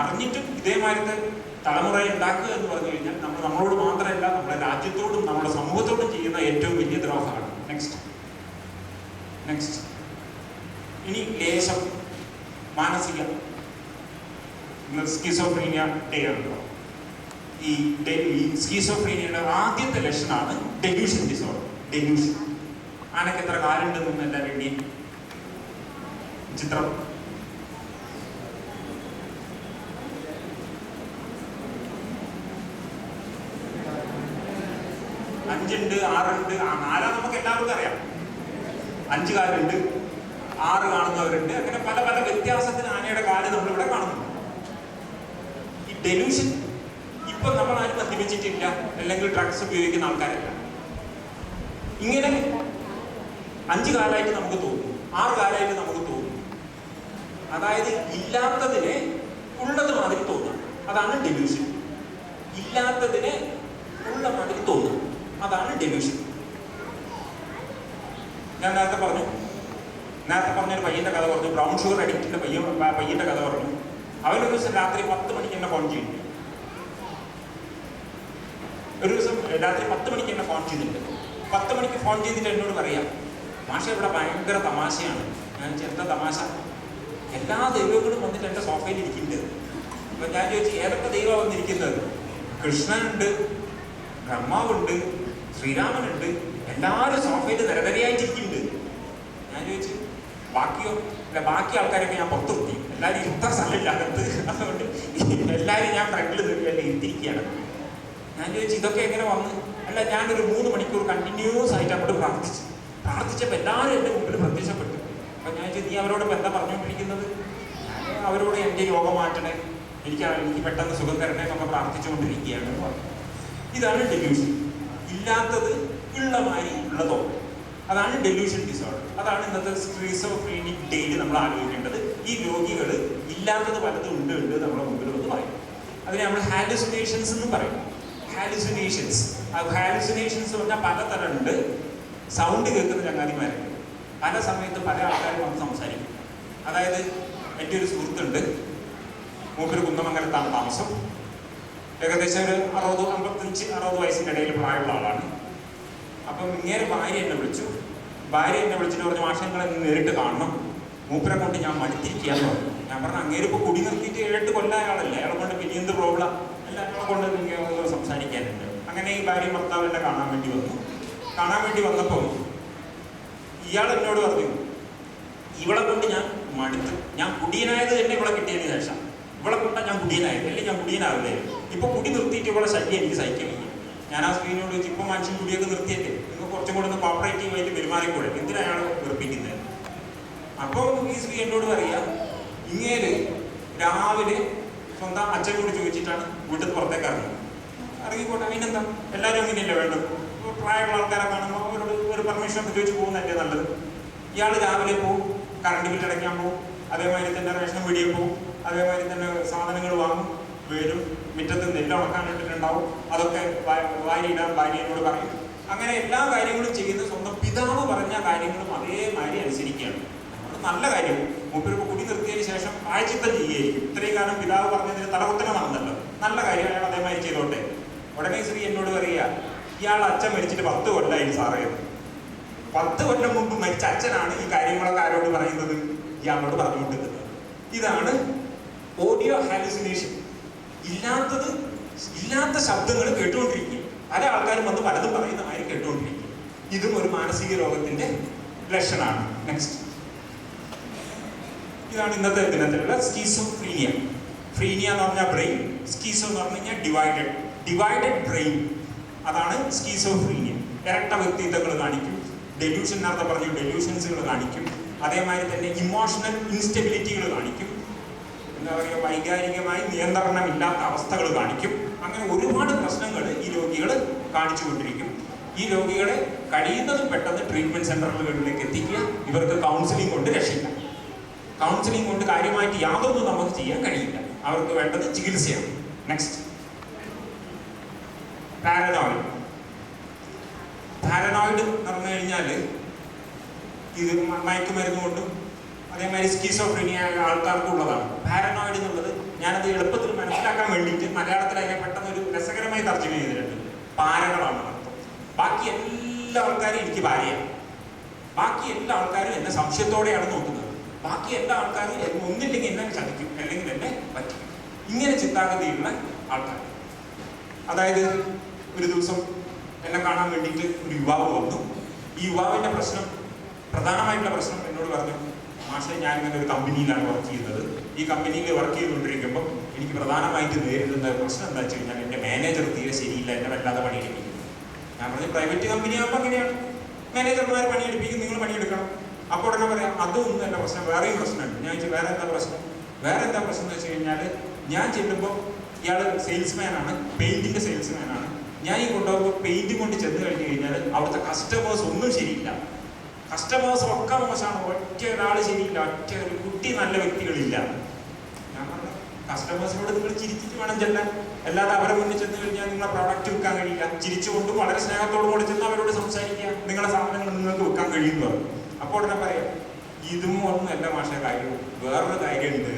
അറിഞ്ഞിട്ടും ഇതേമാതിരത്തെ തലമുറയെ ഉണ്ടാക്കുക എന്ന് പറഞ്ഞു കഴിഞ്ഞാൽ നമ്മൾ നമ്മളോട് മാത്രമല്ല നമ്മുടെ രാജ്യത്തോടും നമ്മുടെ സമൂഹത്തോടും ചെയ്യുന്ന ഏറ്റവും വലിയ ദ്രോഹമാണ്. നെക്സ്റ്റ്, ഇനി ലേശം മാനസിക സ്കീസോഫ്രീനിയ ഡേ ഉണ്ടോ? ഈ സ്കീസോഫ്രീനിയയുടെ ആദ്യത്തെ ലക്ഷണമാണ് ഡെലൂഷൻ ഡിസോർഡർ. ഡെലൂഷൻ ആനക്ക് എത്ര കാലുണ്ടെന്നൊന്നും എല്ലാവരുടെയും ചിത്രം. അഞ്ചുണ്ട്, 6 ഉണ്ട്. 4 നമുക്ക് എല്ലാവർക്കും അറിയാം. 5 കാലുണ്ട്, 6 കാണുന്നവരുണ്ട്. അങ്ങനെ പല പല വ്യത്യാസത്തിന് ആനയുടെ കാല് നമ്മളിവിടെ കാണുന്നു. ഈ ഡെലൂഷൻ ഇപ്പൊ നമ്മൾ ആരും മദ്യപിച്ചിട്ടില്ല, അല്ലെങ്കിൽ ഡ്രഗ്സ് ഉപയോഗിക്കുന്ന ആൾക്കാരല്ല. ഇങ്ങനെ 5 കാലായിട്ട് നമുക്ക് തോന്നും, 6 കാലായിട്ട് നമുക്ക് തോന്നും. അതായത് ഇല്ലാത്തതിനെ ഉള്ളത് മാതിരി തോന്നുക, അതാണ് ഡെലൂഷൻ. ഇല്ലാത്തതിനെ ഉള്ള മാതിരി തോന്നുക, അതാണ് ഡെലൂഷൻ. ഞാൻ നേരത്തെ പറഞ്ഞൊരു പയ്യന്റെ കഥ പറഞ്ഞു. ബ്രൗൺ ഷുഗർ അഡിക്റ്റിന്റെ പയ്യന്റെ കഥ പറഞ്ഞു. അവനൊരു ദിവസം രാത്രി 10 മണിക്ക് എന്നെ ഫോൺ ചെയ്തു. ഒരു ദിവസം രാത്രി 10 മണിക്ക് എന്നെ ഫോൺ ചെയ്തിട്ടുണ്ട്. 10 മണിക്ക് ഫോൺ ചെയ്തിട്ട് എന്നോട് പറയാം, മാഷ ഇവിടെ ഭയങ്കര തമാശയാണ്. ഞാൻ എന്താ തമാശ? എല്ലാ ദൈവങ്ങളും വന്നിട്ട് എൻ്റെ സോഫയിൽ ഇരിക്കുന്നുണ്ട്. അപ്പൊ ഞാൻ ചോദിച്ചു, ഏതൊക്കെ ദൈവം വന്നിരിക്കുന്നത്? കൃഷ്ണനുണ്ട്, ബ്രഹ്മാവുണ്ട്, ശ്രീരാമനുണ്ട്, എല്ലാവരും സോഫയിൽ നിരനിരയായിട്ടിരിക്കുന്നുണ്ട്. ഞാൻ ചോദിച്ചു, ബാക്കിയോ? അല്ല, ബാക്കി ആൾക്കാരൊക്കെ ഞാൻ പുറത്തു നിർത്തി. എല്ലാവരും ഇരുത്താൻ സ്ഥലമില്ല അകത്ത്, അതുകൊണ്ട് എല്ലാവരും ഞാൻ ഫ്രണ്ടിൽ എല്ലാം ഇരുത്തിരിക്കുകയാണ്. ഞാൻ ചോദിച്ചു, ഇതൊക്കെ എങ്ങനെ വന്ന്? അല്ല, ഞാനൊരു 3 മണിക്കൂർ കണ്ടിന്യൂസ് ആയിട്ട് അങ്ങോട്ട് പ്രാർത്ഥിച്ചപ്പോൾ എല്ലാവരും എൻ്റെ മുമ്പിൽ പ്രത്യക്ഷപ്പെട്ടു. അപ്പം ഞാൻ ചോദിച്ചു, നീ അവരോടൊപ്പം എന്താ പറഞ്ഞുകൊണ്ടിരിക്കുന്നത്? ഞാൻ അവരോട് എൻ്റെ രോഗം മാറ്റണേ, എനിക്ക് പെട്ടെന്ന് സുഖം തരണേ എന്നൊക്കെ പ്രാർത്ഥിച്ചുകൊണ്ടിരിക്കുകയാണ് എന്ന് പറഞ്ഞു. ഇതാണ് ഡെലൂഷൻ. ഇല്ലാത്തത് ഉള്ള മാതിരി ഉള്ളതോ, അതാണ് ഡെലൂഷൻ ഡിസോർഡർ. അതാണ് ഇന്നത്തെ സ്കീസോഫ്രീനിക് ഡേയിൽ നമ്മൾ ആലോചിക്കേണ്ടത്. ഈ രോഗികൾ ഇല്ലാത്തത് പലതും ഉണ്ട് നമ്മുടെ മുമ്പിൽ വന്ന് പറയും. അതിനെ നമ്മൾ ഹാലുസിനേഷൻസ് എന്നും പറയും. ഹാലുസിനേഷൻസ് പറഞ്ഞാൽ പലതരം ഉണ്ട്. സൗണ്ട് കേൾക്കുന്ന ചങ്ങാതിമാരുണ്ട്. പല സമയത്ത് പല ആൾക്കാരും വന്ന് സംസാരിക്കും. അതായത് എൻ്റെ ഒരു സുഹൃത്തുണ്ട്, മൂപ്പര് കുന്നമംഗലത്താണ് താമസം. ഏകദേശം ഒരു 60-55-60 വയസ്സിൻ്റെ ഇടയിൽ പ്രായമുള്ള ആളാണ്. അപ്പം ഇങ്ങനെ ഭാര്യ എന്നെ വിളിച്ചു, ഭാര്യ എന്നെ വിളിച്ചിട്ട് പറഞ്ഞു, മാഷങ്ങളെ നേരിട്ട് കാണണം, മൂപ്പരെ കൊണ്ട് ഞാൻ മടുത്തിരിക്കുകയെന്ന് പറഞ്ഞു. ഞാൻ പറഞ്ഞു, അങ്ങേര് ഇപ്പോൾ കുടി നിർത്തിയിട്ട് 7-8 കൊല്ലമായ ആളല്ലേ, അയാളെ കൊണ്ട് പിന്നെ എന്ത് പ്രോബ്ലം, അല്ല അയാളെ കൊണ്ട് എനിക്ക് സംസാരിക്കാനുണ്ട്. അങ്ങനെ ഈ ഭാര്യ ഭർത്താവ് എന്നെ കാണാൻ വേണ്ടി വന്നു. കാണാൻ വേണ്ടി വന്നപ്പോൾ ഇയാൾ എന്നോട് പറഞ്ഞു, ഇവളെ കൊണ്ട് ഞാൻ മടുത്ത്, ഞാൻ കുടിയനായത് തന്നെ ഇവളെ കിട്ടിയതിന് ശേഷം, ഇവളെ കൊണ്ടാണ് ഞാൻ കുടിയനായത്, അല്ലെങ്കിൽ ഞാൻ കുടിയനാവില്ലേ. ഇപ്പൊ കുടി നിർത്തിയിട്ട് ഇവളെ ശല്യം എനിക്ക് സഹിക്കാൻ വയ്യ. ഞാൻ ആ സ്ക്രീനോട് ചോദിച്ചു, ഇപ്പൊ മനുഷ്യൻ കുടിയൊക്കെ നിർത്തിയല്ലേ, നിങ്ങൾ കുറച്ചും കൂടെ ഒന്ന് കോപ്പറേറ്റീവായിട്ട് പെരുമാറിക്കൂടെ, എന്തിനാ അയാൾ വെറുപ്പിക്കുന്നത്. അപ്പോൾ ഈ സ്ത്രീ എന്നോട് പറയാ, ഇങ്ങേര് രാവിലെ സ്വന്തം അച്ഛനോട് ചോദിച്ചിട്ടാണ് വീട്ടിൽ പുറത്തേക്ക് ഇറങ്ങുന്നത്. ഇറങ്ങിക്കോട്ടെ, അതിനെന്താ, എല്ലാവരും അങ്ങനെയല്ലേ വേണ്ടത്. പ്രായമുള്ള ആൾക്കാരെ കാണുമ്പോൾ അവരോട് ഒരു പെർമിഷൻ ഒക്കെ ചോദിച്ചു പോകുന്നതല്ലേ നല്ലത്. ഇയാൾ രാവിലെ പോവും, കറണ്ട് ബില്ല് അടയ്ക്കാൻ പോവും, അതേമാതിരി തന്നെ റേഷൻ പീടികയിൽ പോവും, അതേമാതിരി തന്നെ സാധനങ്ങൾ വാങ്ങും, വരും, മുറ്റത്ത് നെല്ല് ഉണക്കാനിട്ടിട്ടുണ്ടാവും, അതൊക്കെ വാരിയിടാൻ ഭാര്യയോട് പറയും. അങ്ങനെ എല്ലാ കാര്യങ്ങളും ചെയ്യുന്ന സ്വന്തം പിതാവ് പറഞ്ഞ കാര്യങ്ങളും അതേമാതിരി അനുസരിക്കുകയാണ്. നല്ല കാര്യം. മൂപ്പരിപ്പോൾ കുടി നിർത്തിയതിന് ശേഷം പ്രായശ്ചിത്തം ചെയ്യുകയായിരിക്കും. ഇത്രയും കാലം പിതാവ് പറഞ്ഞതിന് തലകുത്തനമാണെന്നല്ലോ, നല്ല കാര്യം, അയാൾ അതേമാതിരി ചെയ്തോട്ടെ. ഉടനെ ശ്രീ എന്നോട് പറയുക, ഇയാൾ അച്ഛൻ മരിച്ചിട്ട് 10 കൊല്ലമായി സാറേ. 10 കൊല്ലം മുമ്പ് മരിച്ച അച്ഛനാണ് ഈ കാര്യങ്ങളൊക്കെ ആരോട് പറയുന്നത്, ഇയാളോട് പറഞ്ഞുകൊണ്ടിരിക്കുന്നത്. ഇതാണ് ഓഡിയോ ഹാലുസിനേഷൻ. ഇല്ലാത്ത ശബ്ദങ്ങൾ കേട്ടുകൊണ്ടിരിക്കുക. പല ആൾക്കാരും വന്ന് പലതും പറയുന്ന മാതിരി കേട്ടുകൊണ്ടിരിക്കുക. ഇതും ഒരു മാനസിക രോഗത്തിന്റെ ലക്ഷണമാണ്. നെക്സ്റ്റ്, ഇതാണ് ഇന്നത്തെ ദിനത്തിലുള്ള സ്കീസോഫ്രീനിയ. ഫ്രീനിയ എന്ന് പറഞ്ഞാൽ ബ്രെയിൻ, സ്കീസോ എന്ന് പറഞ്ഞു കഴിഞ്ഞാൽ ഡിവൈഡഡ് ബ്രെയിൻ. അതാണ് സ്കീസോഫ്രീനിയ. ഇരട്ട വ്യക്തിത്വങ്ങൾ കാണിക്കും, ഡെലൂഷൻ നേരത്തെ പറഞ്ഞു, ഡെലൂഷൻസുകൾ കാണിക്കും, അതേമാതിരി തന്നെ ഇമോഷണൽ ഇൻസ്റ്റെബിലിറ്റികൾ കാണിക്കും, എന്താ പറയുക, വൈകാരികമായി നിയന്ത്രണമില്ലാത്ത അവസ്ഥകൾ കാണിക്കും. അങ്ങനെ ഒരുപാട് പ്രശ്നങ്ങൾ ഈ രോഗികൾ കാണിച്ചു കൊണ്ടിരിക്കും. ഈ രോഗികളെ കഴിയുന്നതും പെട്ടെന്ന് ട്രീറ്റ്മെന്റ് സെന്ററുകളിലേക്ക് എത്തിക്കുക. ഇവർക്ക് കൗൺസിലിംഗ് കൊണ്ട് രക്ഷയില്ല. കൗൺസിലിംഗ് കൊണ്ട് കാര്യമായിട്ട് യാതൊന്നും നമുക്ക് ചെയ്യാൻ കഴിയില്ല. അവർക്ക് വേണ്ടത് ചികിത്സയാണ്. Next, paranoid. പാരനോയിഡ് എന്ന് പറഞ്ഞു കഴിഞ്ഞാൽ ഇത് മയക്കുമരുന്ന് കൊണ്ടും അതേമാതിരി സ്കീസോഫ്രീനിയ ആൾക്കാർക്കുള്ളതാണ്. പാരനോയിഡ് എന്നുള്ളത് ഞാനത് എളുപ്പത്തിൽ മനസ്സിലാക്കാൻ വേണ്ടിയിട്ട് മലയാളത്തിൽ അതിനെ പെട്ടെന്ന് ഒരു രസകരമായി തർജ്ജമ ചെയ്തിട്ടുണ്ട്. പാരകളാണ് അർത്ഥം. ബാക്കി എല്ലാ ആൾക്കാരും എനിക്ക് ഭാര്യയാണ്, ബാക്കി എല്ലാ ആൾക്കാരും എന്നെ സംശയത്തോടെയാണ് നോക്കുന്നത്, ബാക്കി എല്ലാ ആൾക്കാരും ഒന്നില്ലെങ്കിൽ എന്നെ ചതിക്കും, അല്ലെങ്കിൽ എന്നെ പറ്റും. ഇങ്ങനെ ചിന്താഗതിയുള്ള ആൾക്കാർ. അതായത് ഒരു ദിവസം എന്നെ കാണാൻ വേണ്ടിയിട്ട് ഒരു യുവാവ് വന്നു. ഈ യുവാവിൻ്റെ പ്രധാനമായിട്ടുള്ള പ്രശ്നം എന്നോട് പറഞ്ഞു, മാഷെ ഞാനിങ്ങനെ ഒരു കമ്പനിയിലാണ് വർക്ക് ചെയ്യുന്നത്. ഈ കമ്പനിയിൽ വർക്ക് ചെയ്തുകൊണ്ടിരിക്കുമ്പോൾ എനിക്ക് പ്രധാനമായിട്ട് നേരിടുന്ന പ്രശ്നം എന്താ വെച്ച് കഴിഞ്ഞാൽ എൻ്റെ മാനേജർ തീരെ ശരിയില്ല, എന്നെ വല്ലാതെ പണിയെടുപ്പിക്കും. ഞാൻ പറഞ്ഞു, പ്രൈവറ്റ് കമ്പനി ആകുമ്പോൾ അങ്ങനെയാണ്, മാനേജർമാർ പണിയെടുപ്പിക്കും, നിങ്ങൾ പണിയെടുക്കണം. അപ്പോൾ ഉടനെ പറയാം, അതൊന്നും അല്ല പ്രശ്നം, വേറെയും പ്രശ്നമുണ്ട്. ഞാൻ ചോദിച്ചു, വേറെ എന്താ പ്രശ്നം എന്ന് വെച്ച് കഴിഞ്ഞാൽ, ഞാൻ ചെല്ലുമ്പോൾ ഇയാൾ സെയിൽസ്മാനാണ്, പെയിന്റിൻ്റെ സെയിൽസ്മാനാണ്. ഞാൻ ഈ കൊണ്ടുപോകുമ്പോൾ പെയിന്റ് കൊണ്ട് ചെന്ന് കഴിഞ്ഞ് കഴിഞ്ഞാൽ അവിടുത്തെ കസ്റ്റമേഴ്സ് ഒന്നും ശരിയില്ല, കസ്റ്റമേഴ്സ് ഒക്കെ മോശമാണ്, ഒറ്റ ഒരാൾ ശരിയില്ല, ഒറ്റ ഒരു കുട്ടി നല്ല വ്യക്തികളില്ല. ഞാൻ പറഞ്ഞു, കസ്റ്റമേഴ്സിനോട് നിങ്ങൾ ചിരിച്ചിട്ട് വേണം ചെല്ലാൻ, അല്ലാതെ അവരെ മുന്നിൽ ചെന്ന് കഴിഞ്ഞാൽ നിങ്ങളെ പ്രോഡക്റ്റ് വിൽക്കാൻ കഴിയില്ല. ചിരിച്ചുകൊണ്ടും വളരെ സ്നേഹത്തോടും കൂടെ ചെന്ന് അവരോട് സംസാരിക്കുക, നിങ്ങളുടെ സാധനങ്ങൾ നിങ്ങൾക്ക് വിൽക്കാൻ കഴിയുന്നു. അപ്പോൾ ഉടനെ പറയാം, ഇതും ഒന്നുമല്ല മാഷെ കാര്യം, വേറൊരു കാര്യമുണ്ട്.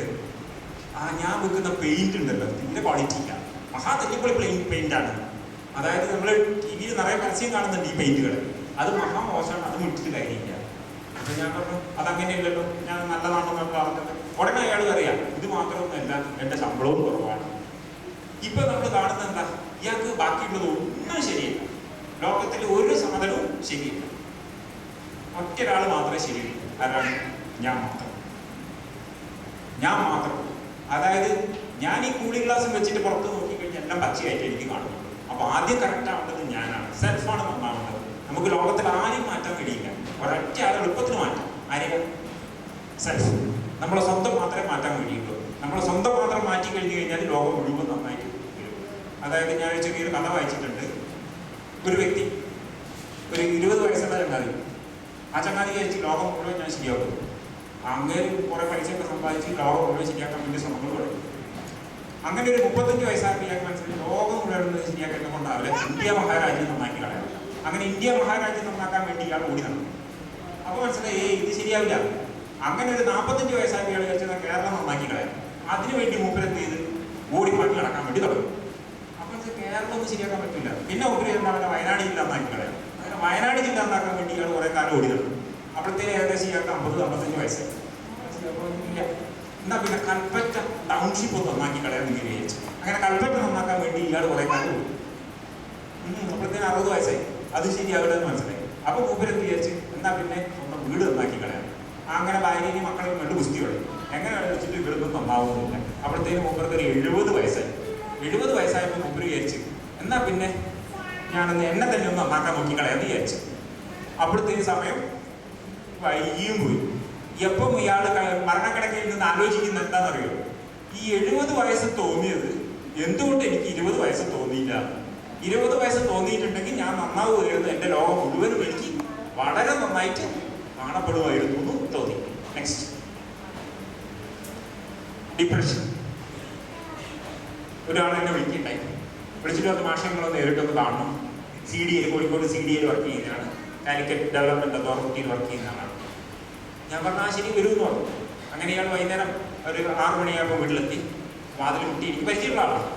ഞാൻ വിൽക്കുന്ന പെയിന്റ് ഉണ്ടല്ലോ, തീരെ ക്വാളിറ്റി ഇല്ല, മഹാ തെറ്റിപ്പൊളി പെയിന്റാണ്. അതായത് നമ്മൾ ടി വിയിൽ നിറയെ പരസ്യം കാണുന്നുണ്ട് ഈ പെയിന്റുകൾ, അത് മഹാ മോശമാണ്, അത് വിട്ടിട്ട് കാര്യമില്ല. അപ്പൊ ഞാൻ പറഞ്ഞു, അതങ്ങനെയല്ലല്ലോ, ഞാൻ നല്ലതാണെന്നാണ് പറഞ്ഞത്. ഉടനെ അയാൾ പറയാം, ഇത് മാത്രമൊന്നുമല്ല, എൻ്റെ ശമ്പളവും കുറവാണ്. ഇപ്പൊ നമ്മൾ കാണുന്നത് എന്താ, ഇയാൾക്ക് ബാക്കിയുള്ളത് ഒന്നും ശരിയില്ല, ലോകത്തിൽ ഒരു സാധനവും ശരിയില്ല, ഒറ്റ ഒരാൾ മാത്രമേ ശരിയുള്ളൂ. ആരാണ്? ഞാൻ മാത്രം. അതായത് ഞാൻ ഈ കൂളിംഗ് ഗ്ലാസും വെച്ചിട്ട് പുറത്ത് നോക്കിക്കഴിഞ്ഞാൽ എല്ലാം പച്ചയായിട്ട് എനിക്ക് കാണുന്നു. അപ്പൊ ആദ്യം കറക്റ്റ് ആവേണ്ടത് ഞാനാണ്, സെൽഫാണ് നന്നാവേണ്ടത്. നമുക്ക് ലോകത്തിൽ ആരെയും മാറ്റാൻ കഴിയില്ല, ഒരൊറ്റ ആൾ എളുപ്പത്തിന് മാറ്റാം. ആരെയാ? സെൽഫ്. നമ്മളെ സ്വന്തം മാത്രമേ മാറ്റാൻ കഴിയുള്ളൂ. നമ്മളെ സ്വന്തം മാത്രം മാറ്റി കഴിഞ്ഞു കഴിഞ്ഞാൽ ലോകം മുഴുവൻ നന്നായിട്ട് വരും. അതായത് ഞാൻ ചെറിയൊരു കഥ വായിച്ചിട്ടുണ്ട്. ഒരു വ്യക്തി, ഒരു 20 വയസ്സുള്ള ചങ്ങാതി, ആ ചങ്ങാതി കഴിച്ച് ലോകം മുഴുവൻ ഞാൻ ശരിയാക്കും. അങ്ങനെ കുറെ പൈസയൊക്കെ സമ്പാദിച്ച് ലോകം മുഴുവൻ ശരിയാക്കാൻ വേണ്ടി ശ്രമങ്ങൾ തുടങ്ങി. അങ്ങനെ ഒരു 35 വയസ്സായപ്പോൾ ഇയാൾക്ക് മനസ്സിലായി, ലോകം മുഴുവൻ ശരിയാക്കാൻ കൊണ്ടാവില്ല, ഇന്ത്യ മഹാരാജ്യം നന്നാക്കി കളയാം. അങ്ങനെ ഇന്ത്യ മഹാരാജ്യം നന്നാക്കാൻ വേണ്ടി ഇയാൾ ഓടി നടന്നു. അപ്പോൾ മനസ്സിലായി, ഇത് ശരിയാവില്ല. അങ്ങനെ ഒരു 45 വയസ്സായപ്പോൾ ഇയാൾ വിചാരിച്ചാൽ കേരളം നന്നാക്കി കളയാം. അതിനുവേണ്ടി മൂപ്പരെന്ത് ചെയ്ത് ഓടി പണി നടക്കാൻ വേണ്ടി തുടങ്ങി. അപ്പോൾ കേരളം ഒന്നും ശരിയാക്കാൻ പറ്റില്ല. പിന്നെ മൂപ്പര് അവരെ വയനാട് ജില്ല നന്നാക്കി കളയാം. അങ്ങനെ വയനാട് ജില്ല നന്നാക്കാൻ വേണ്ടി ഇയാൾ കുറെ കാലം ഓടി നടന്നു. അപ്പോഴത്തേനും ഏകദേശം ഇയാൾക്ക് 50-55 വയസ്സായി. എന്നാ പിന്നെ കൽപ്പറ്റ ടൗൺഷിപ്പ് ഒന്ന് നന്നാക്കി കളയാൻ വിചാരിച്ചു. അങ്ങനെ കൽപ്പറ്റ നന്നാക്കാൻ വേണ്ടി ഇയാൾ കുറെ കാലം പോയി. അപ്പോഴത്തേനും 60 വയസ്സായി. അത് ശരിയാവില്ല എന്ന് മനസ്സിലായി. അപ്പൊ മൂപ്പരെന്ത് വിചാരിച്ച് എന്നാ പിന്നെ സ്വന്തം വീട് നന്നാക്കി കളയാം. അങ്ങനെ ഭാര്യയും മക്കളെയും കണ്ട് കുസ്തി കളയും. എങ്ങനെ കളിച്ചിട്ട് ഇവിടുന്ന് നന്നാവുന്നില്ല. അപ്പോഴത്തേനും മൂപ്പർക്ക് ഒരു 70 വയസ്സായി. 70 വയസ്സായപ്പോൾ മൂപ്പര് വിചാരിച്ച് എന്നാ പിന്നെ ഞാനൊന്ന് എന്നെ തന്നെ ഒന്ന് നന്നാക്കാൻ നോക്കിക്കളയാന്ന് വിചാരിച്ചു. അപ്പോഴത്തേക്ക് സമയം വൈകിയും പോയി. എപ്പം ഇയാൾ മരണക്കിടക്കയിൽ നിന്ന് ആലോചിക്കുന്നത് എന്താണെന്നറിയോ? ഈ 70 വയസ്സ് തോന്നിയത് എന്തുകൊണ്ട് എനിക്ക് 20 വയസ്സ് തോന്നിയില്ല? 20 വയസ്സ് തോന്നിയിട്ടുണ്ടെങ്കിൽ ഞാൻ നന്നാവുകയായിരുന്നു. എൻ്റെ ലോകം മുഴുവനും എനിക്ക് വളരെ നന്നായിട്ട് കാണപ്പെടുമായിരുന്നു എന്ന് തോന്നി. Next, depression. ഒരാൾ എന്നെ വിളിക്കുകയുണ്ടായി. വിളിച്ചിട്ട് വന്ന് മാഷങ്ങളെ നേരിട്ടൊന്ന് കാണണം. CDA, കോഴിക്കോട് CDA വർക്ക് ചെയ്യുന്നതാണ്. കാലിക്കറ്റ് ഡെവലപ്മെന്റ് അതോറിറ്റിയിൽ വർക്ക് ചെയ്യുന്നതാണ്. ഞാൻ പറഞ്ഞാൽ ശരി വരുമെന്ന് പറഞ്ഞു. അങ്ങനെ ഇയാൾ വൈകുന്നേരം ഒരു 6 മണിയാകുമ്പോൾ വീട്ടിലെത്തി. വാതിൽ മുട്ടി. എനിക്ക് പരിചയമുള്ള ആളാണ്.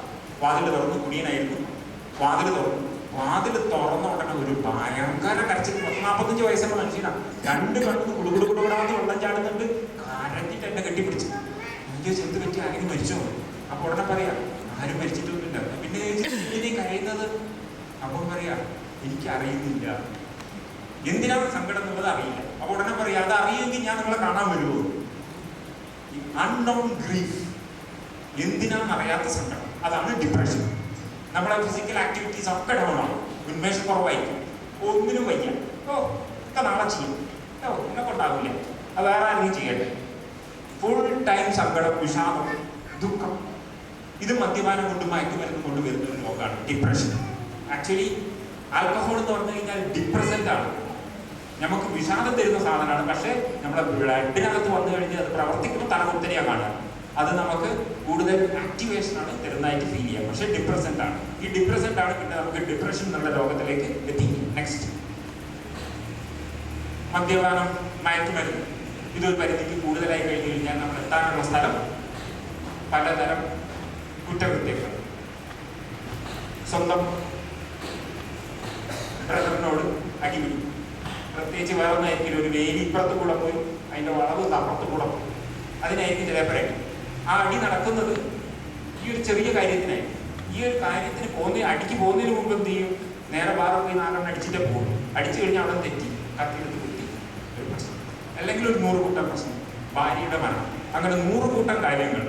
വാതിൽ തുറന്നു. കുടിയനായിരുന്നു. വാതിൽ തുറന്ന ഉടനെ ഒരു ഭയങ്കര കരച്ചിൽ. 45 വയസ്സുള്ള മനുഷ്യനാണ്. 2 കണ്ണു കുടുകുടുകുടാന്ന് വെള്ളം ചാടുന്നുണ്ട്. കരഞ്ഞിട്ട് എന്നെ കെട്ടിപ്പിടിച്ചു. എനിക്ക് എന്ത് പറ്റി? ആരെങ്കിലും മരിച്ചോ? അപ്പൊ ഉടനെ പറയാ ആരും മരിച്ചിട്ടൊന്നുമില്ല. പിന്നെ എന്തിനീ കരയുന്നത്? അപ്പം പറയാ എനിക്ക് അറിയുന്നില്ല, എന്തിനാണ് സങ്കടം എന്നുള്ളത് അറിയില്ല. അപ്പൊ ഉടനെ പറയാ അത് അറിയുമെങ്കിൽ ഞാൻ നിങ്ങളെ കാണാൻ വരുമോ? അൺനോൺ ഗ്രീഫ്, എന്തിനാണെന്ന് അറിയാത്ത സങ്കടം, അതാണ് ഡിപ്രഷൻ. നമ്മളെ ഫിസിക്കൽ ആക്ടിവിറ്റീസ് ഒക്കെ ഡൗൺ ആണ്. ഉന്മേഷം കുറവായിരിക്കും. ഒന്നിനും വയ്യ. ഒക്കെ നാളെ ചെയ്യും. എന്നെ കൊണ്ടാവില്ല, അത് വേറെ ആരെങ്കിലും ചെയ്യട്ടെ. ഫുൾ ടൈം സങ്കടം, വിഷാദം, ദുഃഖം. ഇത് മദ്യപാനം കൊണ്ടും മയക്കുമരുന്ന് കൊണ്ട് വരുന്ന ഒരു രോഗമാണ് ഡിപ്രഷൻ. ആക്ച്വലി ആൽക്കഹോൾ എന്ന് പറഞ്ഞു കഴിഞ്ഞാൽ ഡിപ്രസന്റ് ആണ്. നമുക്ക് വിഷാദം തരുന്ന സാധനമാണ്. പക്ഷേ നമ്മുടെ ബ്ലഡിനകത്ത് വന്നു കഴിഞ്ഞാൽ അത് പ്രവർത്തിക്കുമ്പോൾ തലകുത്തനെയാണ് കാണുക. അത് നമുക്ക് കൂടുതൽ ആക്ടിവേഷനാണ് തരുന്നതായിട്ട് ഫീൽ ചെയ്യാം. പക്ഷേ ഡിപ്രസന്റ് ആണ്. ഈ ഡിപ്രസന്റ് ആണ് പിന്നെ നമുക്ക് ഡിപ്രഷൻ എന്നുള്ള രോഗത്തിലേക്ക് എത്തിക്കും. നെക്സ്റ്റ്, മദ്യപാനം, മയക്കുമരുന്ന്. ഇതൊരു പരിധിക്ക് കൂടുതലായി കഴിഞ്ഞു കഴിഞ്ഞാൽ നമ്മൾ എത്താനുള്ള സ്ഥലം പലതരം കുറ്റകൃത്യങ്ങൾ. സ്വന്തം ബ്രദറിനോട് അടിപിടി, പ്രത്യേകിച്ച് വേറെ ഒന്നായിരിക്കും. ഒരു വേലി ഇപ്പുറത്ത് കൂടെ പോയി അതിൻ്റെ വളവ് അപ്പുറത്ത് കൂടെ പോയി, അതിനായിരിക്കും ചിലപ്പോഴേ ആ അടി നടക്കുന്നത് ഈ ഒരു ചെറിയ കാര്യത്തിനായി. ഈ ഒരു കാര്യത്തിന് അടിക്ക് പോകുന്നതിന് മുമ്പ് എന്ത് ചെയ്യും? നേരെ വേറെ പോയി 4 അടിച്ചിട്ടേ പോകും. അടിച്ചു കഴിഞ്ഞാൽ അവിടെ തെറ്റി കത്തിയെടുത്ത് കുത്തി ഒരു പ്രശ്നം, അല്ലെങ്കിൽ ഒരു 100 കൂട്ടം പ്രശ്നം, ഭാര്യയുടെ മരണം, അങ്ങനെ 100 കൂട്ടം കാര്യങ്ങൾ.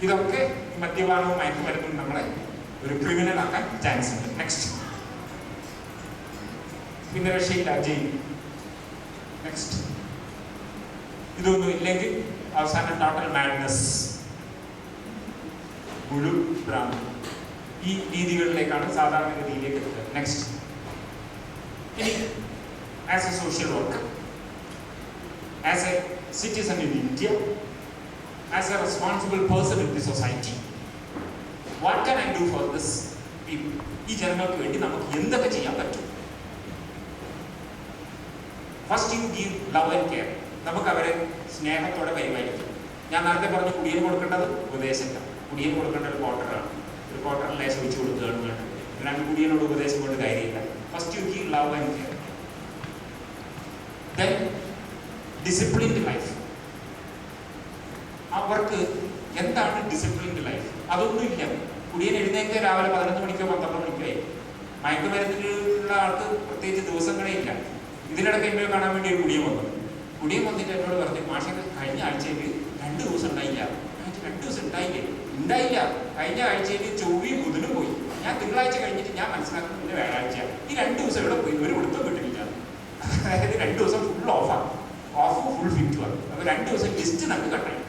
ഇതൊക്കെ മദ്യപാനവും മയക്കുമരുന്നും നമ്മളെ ഒരു ക്രിമിനൽ ആക്കാൻ ചാൻസ് ഉണ്ട്. നെക്സ്റ്റ്, പിന്നെ രക്ഷയില്ല, ജയിൽ. നെക്സ്റ്റ്, ഇതൊന്നും ഇല്ലെങ്കിൽ അവസാനം ടോട്ടൽ മാഡ്നസ്, മുഴു ഭ്രാന്തി. ഈ രീതികളിലേക്കാണ് സാധാരണഗതിയിലേക്ക് എത്തുന്നത്. നെക്സ്റ്റ്, ഇനി as A social worker, as A citizen in India, as a responsible person in the society, what can I do for this people? ഈ ജനങ്ങൾക്ക് വേണ്ടി നമുക്ക് എന്തൊക്കെ ചെയ്യാൻ പറ്റും? First you give love and care. നമുക്ക് അവരെ സ്നേഹത്തോടെ പരിപാലിക്കും. ഞാൻ നേരത്തെ പറഞ്ഞു കുടിയന് കൊടുക്കേണ്ടത് ഉപദേശമില്ല. കുടിയന് കൊടുക്കേണ്ട ഒരു ക്വാർട്ടറാണ്. ഒരു ക്വാർട്ടറിൽ ലേശം വെച്ച് കൊടുക്കുകയാണ് വേണ്ടത്. 2 കുടിയനോട് ഉപദേശം കൊണ്ട് കാര്യമില്ല. First you give love and care. Then disciplined life. അവർക്ക് എന്താണ് ഡിസിപ്ലിൻഡ് ലൈഫ്? അതൊന്നും ഇല്ല. കുടിയൻ എഴുന്നേറ്റ് രാവിലെ 11 മണിക്കോ 12 മണിക്കോ ആയി. മയക്കുമരുന്നിലുള്ള ആൾക്ക് പ്രത്യേകിച്ച് ദിവസങ്ങളേ ഇല്ല. ഇതിനിടയ്ക്ക് എന്നെ കാണാൻ വേണ്ടി ഒരു കുടിയൻ വന്നു. കുടിയൻ വന്നിട്ട് എന്നോട് പറഞ്ഞു, മാഷെ കഴിഞ്ഞ ആഴ്ചയിൽ 2 ദിവസം ഉണ്ടായില്ല. 2 ദിവസം ഉണ്ടായില്ല. കഴിഞ്ഞ ആഴ്ചയിൽ ചൊവ്വയും ബുധനും പോയി. ഞാൻ തിങ്കളാഴ്ച കഴിഞ്ഞിട്ട് ഞാൻ മനസ്സിലാക്കുന്നത് പിന്നെ വ്യാഴാഴ്ച. ഈ 2 ദിവസം ഇവിടെ പോയി, ഒരു കൊടുത്തും കിട്ടില്ല. അതായത് 2 ദിവസം ഫുൾ ഓഫാണ്. ഫുൾ ഫിറ്റുമാണ്. അപ്പോൾ 2 ദിവസം ലിസ്റ്റ് നമുക്ക് കട്ടായി.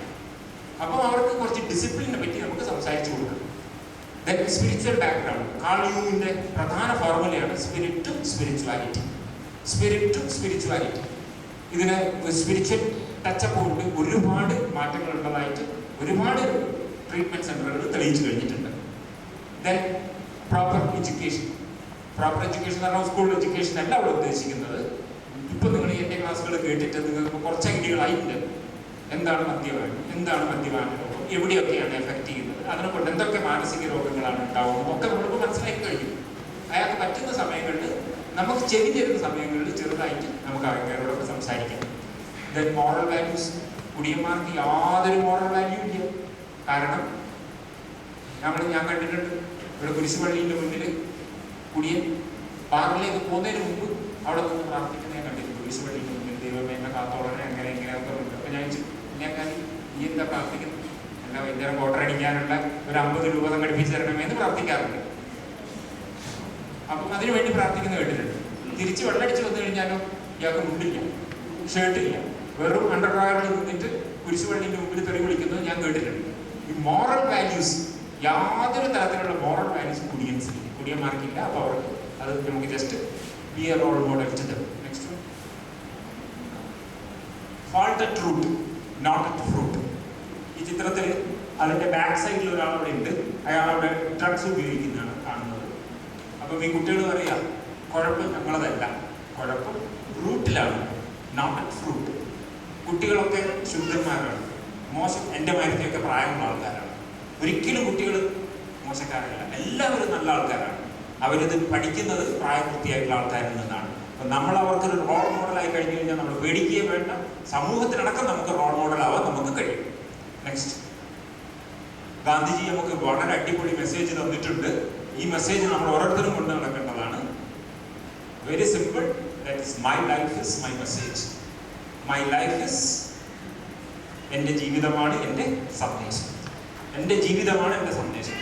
അപ്പോൾ അവർക്ക് കുറച്ച് ഡിസിപ്ലിനെ പറ്റി നമുക്ക് സംസാരിച്ചു കൊടുക്കണം. Then spiritual background. കാൾ യൂങ്ങിന്റെ പ്രധാന ഫോർമുലയാണ് സ്പിരിറ്റും സ്പിരിച്വാലിറ്റി. സ്പിരിറ്റും സ്പിരിച്വാലിറ്റി. ഇതിന് സ്പിരിച്വൽ ടച്ചപ്പ് കൊണ്ട് ഒരുപാട് മാറ്റങ്ങൾ ഉള്ളതായിട്ട് ഒരുപാട് ട്രീറ്റ്മെന്റ് സെന്ററുകൾ തെളിയിച്ചു കഴിഞ്ഞിട്ടുണ്ട്. Then proper education. Proper education എന്ന് പറഞ്ഞാൽ സ്കൂൾ എഡ്യൂക്കേഷൻ അല്ല അവിടെ ഉദ്ദേശിക്കുന്നത്. ഇപ്പം നിങ്ങൾ എൻ്റെ ക്ലാസ്സുകൾ കേട്ടിട്ട് നിങ്ങൾക്ക് കുറച്ച് ഐഡിയകളായിട്ടുണ്ട്. എന്താണ് മദ്യപാനം, എന്താണ് മദ്യപാന രോഗം, എവിടെയൊക്കെയാണ് എഫക്റ്റ് ചെയ്യുന്നത്, അതിനെക്കൊണ്ട് എന്തൊക്കെ മാനസിക രോഗങ്ങളാണ് ഉണ്ടാവുന്നത് ഒക്കെ നമ്മളിപ്പോൾ മനസ്സിലാക്കി കഴിഞ്ഞു. അയാൾക്ക് പറ്റുന്ന സമയങ്ങളിൽ, നമുക്ക് ചെവി തരുന്ന സമയങ്ങളിൽ ചെറുതായിട്ട് നമുക്ക് ആൾക്കാരോടൊക്കെ സംസാരിക്കാം. Then moral values. കുടിയന്മാർക്ക് യാതൊരു മോറൽ വാല്യൂ ഇല്ല. കാരണം ഞാൻ കണ്ടിട്ടുണ്ട്, ഇവിടെ കുരിശുപള്ളിൻ്റെ മുന്നിൽ കുടിയൻ ബാറിലേക്ക് പോകുന്നതിന് മുമ്പ് അവിടെ നിന്ന് പ്രാർത്ഥിക്കുന്നത് ഞാൻ കണ്ടിട്ടുണ്ട്. കുരിശുപള്ളിൻ്റെ മുന്നിൽ ദൈവമേ എന്നെ കാത്തോളനെ അങ്ങനെ ഇങ്ങനെയൊക്കെ ഉണ്ട്. അപ്പം ഞാൻ കാര്യം നീ എന്താ പ്രാർത്ഥിക്കുന്നത്? എന്നെ വൈകുന്നേരം ഓർഡർ അടിക്കാനുള്ള ഒരു 50 രൂപ സംഘടിപ്പിച്ച് തരണമെന്ന് പ്രാർത്ഥിക്കാറുണ്ട്. അപ്പം അതിനു വേണ്ടി പ്രാർത്ഥിക്കുന്ന കേട്ടിട്ടുണ്ട്. തിരിച്ച് വെള്ളടിച്ച് വന്നു കഴിഞ്ഞാലോ ഇയാൾക്ക് മുണ്ടില്ല, ഷർട്ടില്ല, വെറും അണ്ടർവെയറിൽ നിന്നിട്ട് കുരിശുപള്ളിൻ്റെ മുമ്പിൽ തെറി വിളിക്കുന്നത് ഞാൻ കേട്ടിട്ടുണ്ട്. ഈ മോറൽ വാല്യൂസ്, യാതൊരു തരത്തിലുള്ള മോറൽ വാല്യൂസ് കുടിയന്മാർക്കില്ല. അപ്പോൾ അവർക്ക് അത് നമുക്ക് just be a role model to them. Next one, fault at root not at fruit. ഈ ചിത്രത്തിൽ അതിൻ്റെ ബാക്ക് സൈഡിൽ ഒരാളവിടെ ഉണ്ട്, അയാളവിടെ ഡ്രഗ്സ് ഉപയോഗിക്കുന്നതാണ് കാണുന്നത്. അപ്പം ഈ കുട്ടികൾ പറയാ കുഴപ്പം ഞങ്ങളതല്ല, കുഴപ്പം റൂട്ടിലാണ്, നോട്ട് അറ്റ് ഫ്രൂട്ട്. കുട്ടികളൊക്കെ ശുദ്ധന്മാരാണ്, മോശം എൻ്റെ മരുന്നൊക്കെ പ്രായമുള്ള ആൾക്കാരാണ്. ഒരിക്കലും കുട്ടികൾ മോശക്കാരല്ല, എല്ലാവരും നല്ല ആൾക്കാരാണ്. അവരിത് പഠിക്കുന്നത് പ്രായപൂർത്തിയായിട്ടുള്ള ആൾക്കാരിൽ നിന്നാണ്. അപ്പം നമ്മൾ അവർക്കൊരു റോൾ മോഡലായി കഴിഞ്ഞു കഴിഞ്ഞാൽ നമ്മൾ പേടിക്കുകയും വേണ്ട, സമൂഹത്തിനടക്കം നമുക്ക് റോൾ മോഡലാവാൻ നമുക്ക് കഴിയും. നെക്സ്റ്റ്, ഗാന്ധിജി നമുക്ക് വളരെ അടിപൊളി മെസ്സേജ് തന്നിട്ടുണ്ട്. ഈ മെസ്സേജ് നമ്മൾ ഓരോരുത്തരും കൊണ്ട് നടക്കേണ്ടതാണ്. Very simple, that is my life is my message. My life is, എൻ്റെ ജീവിതമാണ് എൻ്റെ സന്ദേശം. എൻ്റെ ജീവിതമാണ് എൻ്റെ സന്ദേശം.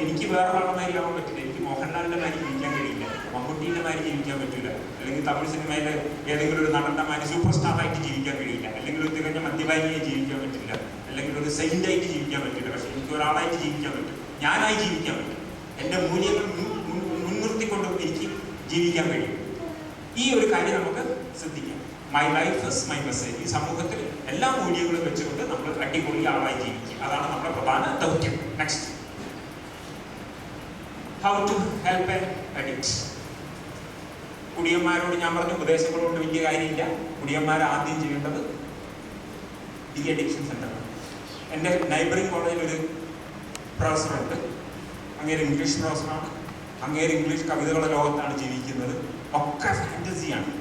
എനിക്ക് വേറൊരാളുടെ മാതിരി ആവാൻ പറ്റില്ല. എനിക്ക് മോഹൻലാലിൻ്റെ മാതിരി ജീവിക്കാൻ കഴിയില്ല, മമ്മൂട്ടീൻ്റെ മാതിരി ജീവിക്കാൻ പറ്റില്ല, അല്ലെങ്കിൽ തമിഴ് സിനിമയിലെ ഏതെങ്കിലും ഒരു നടൻ്റെ മാതിരി സൂപ്പർ സ്റ്റാറായിട്ട് ജീവിക്കാൻ കഴിയില്ല, അല്ലെങ്കിൽ ഒരു തികഞ്ഞ മദ്യപാനിയായി ജീവിക്കാൻ പറ്റില്ല, അല്ലെങ്കിൽ ഒരു സെയിൻ്റായിട്ട് ജീവിക്കാൻ പറ്റില്ല. പക്ഷെ എനിക്ക് ഒരാളായിട്ട് ജീവിക്കാൻ പറ്റും, ഞാനായി ജീവിക്കാൻ പറ്റും. എൻ്റെ മൂല്യങ്ങൾ മുൻനിർത്തിക്കൊണ്ടും എനിക്ക് ജീവിക്കാൻ കഴിയും. ഈ ഒരു കാര്യം നമുക്ക് ശ്രദ്ധിക്കാം. My life is my message. ഈ സമൂഹത്തിൽ എല്ലാ മൂല്യങ്ങളും വെച്ചുകൊണ്ട് നമ്മൾ അടിപൊളി ആളായി ജീവിക്കുക, അതാണ് നമ്മുടെ പ്രധാന ദൗത്യം. Next, how to help an addict. കുടിയന്മാരോട് ഞാൻ പറഞ്ഞ ഉപദേശങ്ങളോട് വലിയ കാര്യമില്ല. കുടിയന്മാർ ആദ്യം ചെയ്യേണ്ടത് ഡി അഡിക്ഷൻ സെൻ്ററാണ്. എൻ്റെ നൈബറിംഗ് കോളേജിൽ ഒരു പ്രൊഫസറുണ്ട്, അങ്ങേര് ഇംഗ്ലീഷ് പ്രൊഫസറാണ്. അങ്ങേര് ഇംഗ്ലീഷ് കവിതകളുടെ ലോകത്താണ് ജീവിക്കുന്നത്, ഒക്കെ ഫാൻറ്റസിയാണ്.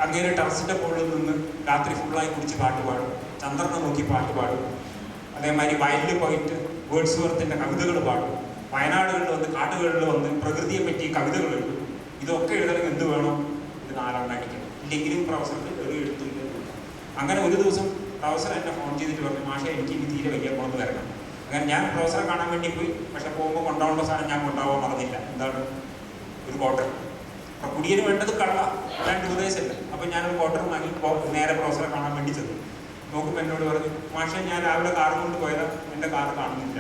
അങ്ങേര് ടെറസിൻ്റെ മുകളിൽ നിന്ന് രാത്രി ഫുള്ളായി കുടിച്ച് പാട്ട് പാടും, ചന്ദ്രനെ നോക്കി പാട്ട് പാടും. അതേമാതിരി വയലിൽ പോയിട്ട് വേർഡ്സ്വർത്തിൻ്റെ കവിതകൾ പാടും. വയനാടുകളിൽ വന്ന് കാട്ടുകളിൽ വന്ന് പ്രകൃതിയെ പറ്റി കവിതകൾ എഴുതും. ഇതൊക്കെ എഴുതണമെങ്കിൽ എന്ത് വേണം? ഇത് 4 അടിക്കണം, ഇല്ലെങ്കിലും പ്രൊഫസർക്ക് ഒരു എഴുത്തില്ല. അങ്ങനെ ഒരു ദിവസം പ്രൊഫസർ എന്നെ ഫോൺ ചെയ്തിട്ട് പറഞ്ഞു, മാഷെ എനിക്ക് ഇനി തീരെ വയ്യ, പോകണമെന്ന് വരണം. അങ്ങനെ ഞാൻ പ്രൊഫസറെ കാണാൻ വേണ്ടി പോയി. പക്ഷെ പോകുമ്പോൾ കൊണ്ടുപോകേണ്ട സാധനം ഞാൻ കൊണ്ടുപോകാൻ മറന്നില്ല. എന്താണ്? ഒരു ക്വാർട്ടർ. അപ്പം കുടിയന് വേണ്ടത് കള്ള, അല്ലാണ്ട് ഉപദേശമല്ല. അപ്പം ഞാനൊരു ക്വാർട്ടർ വാങ്ങി നേരെ പ്രൊഫസറെ കാണാൻ വേണ്ടി ചെന്നു. നോക്കുമ്പോൾ എന്നോട് പറഞ്ഞു, മാഷെ ഞാൻ രാവിലെ കാർ കൊണ്ട് പോയതാ, എൻ്റെ കാർ കാണുന്നില്ല.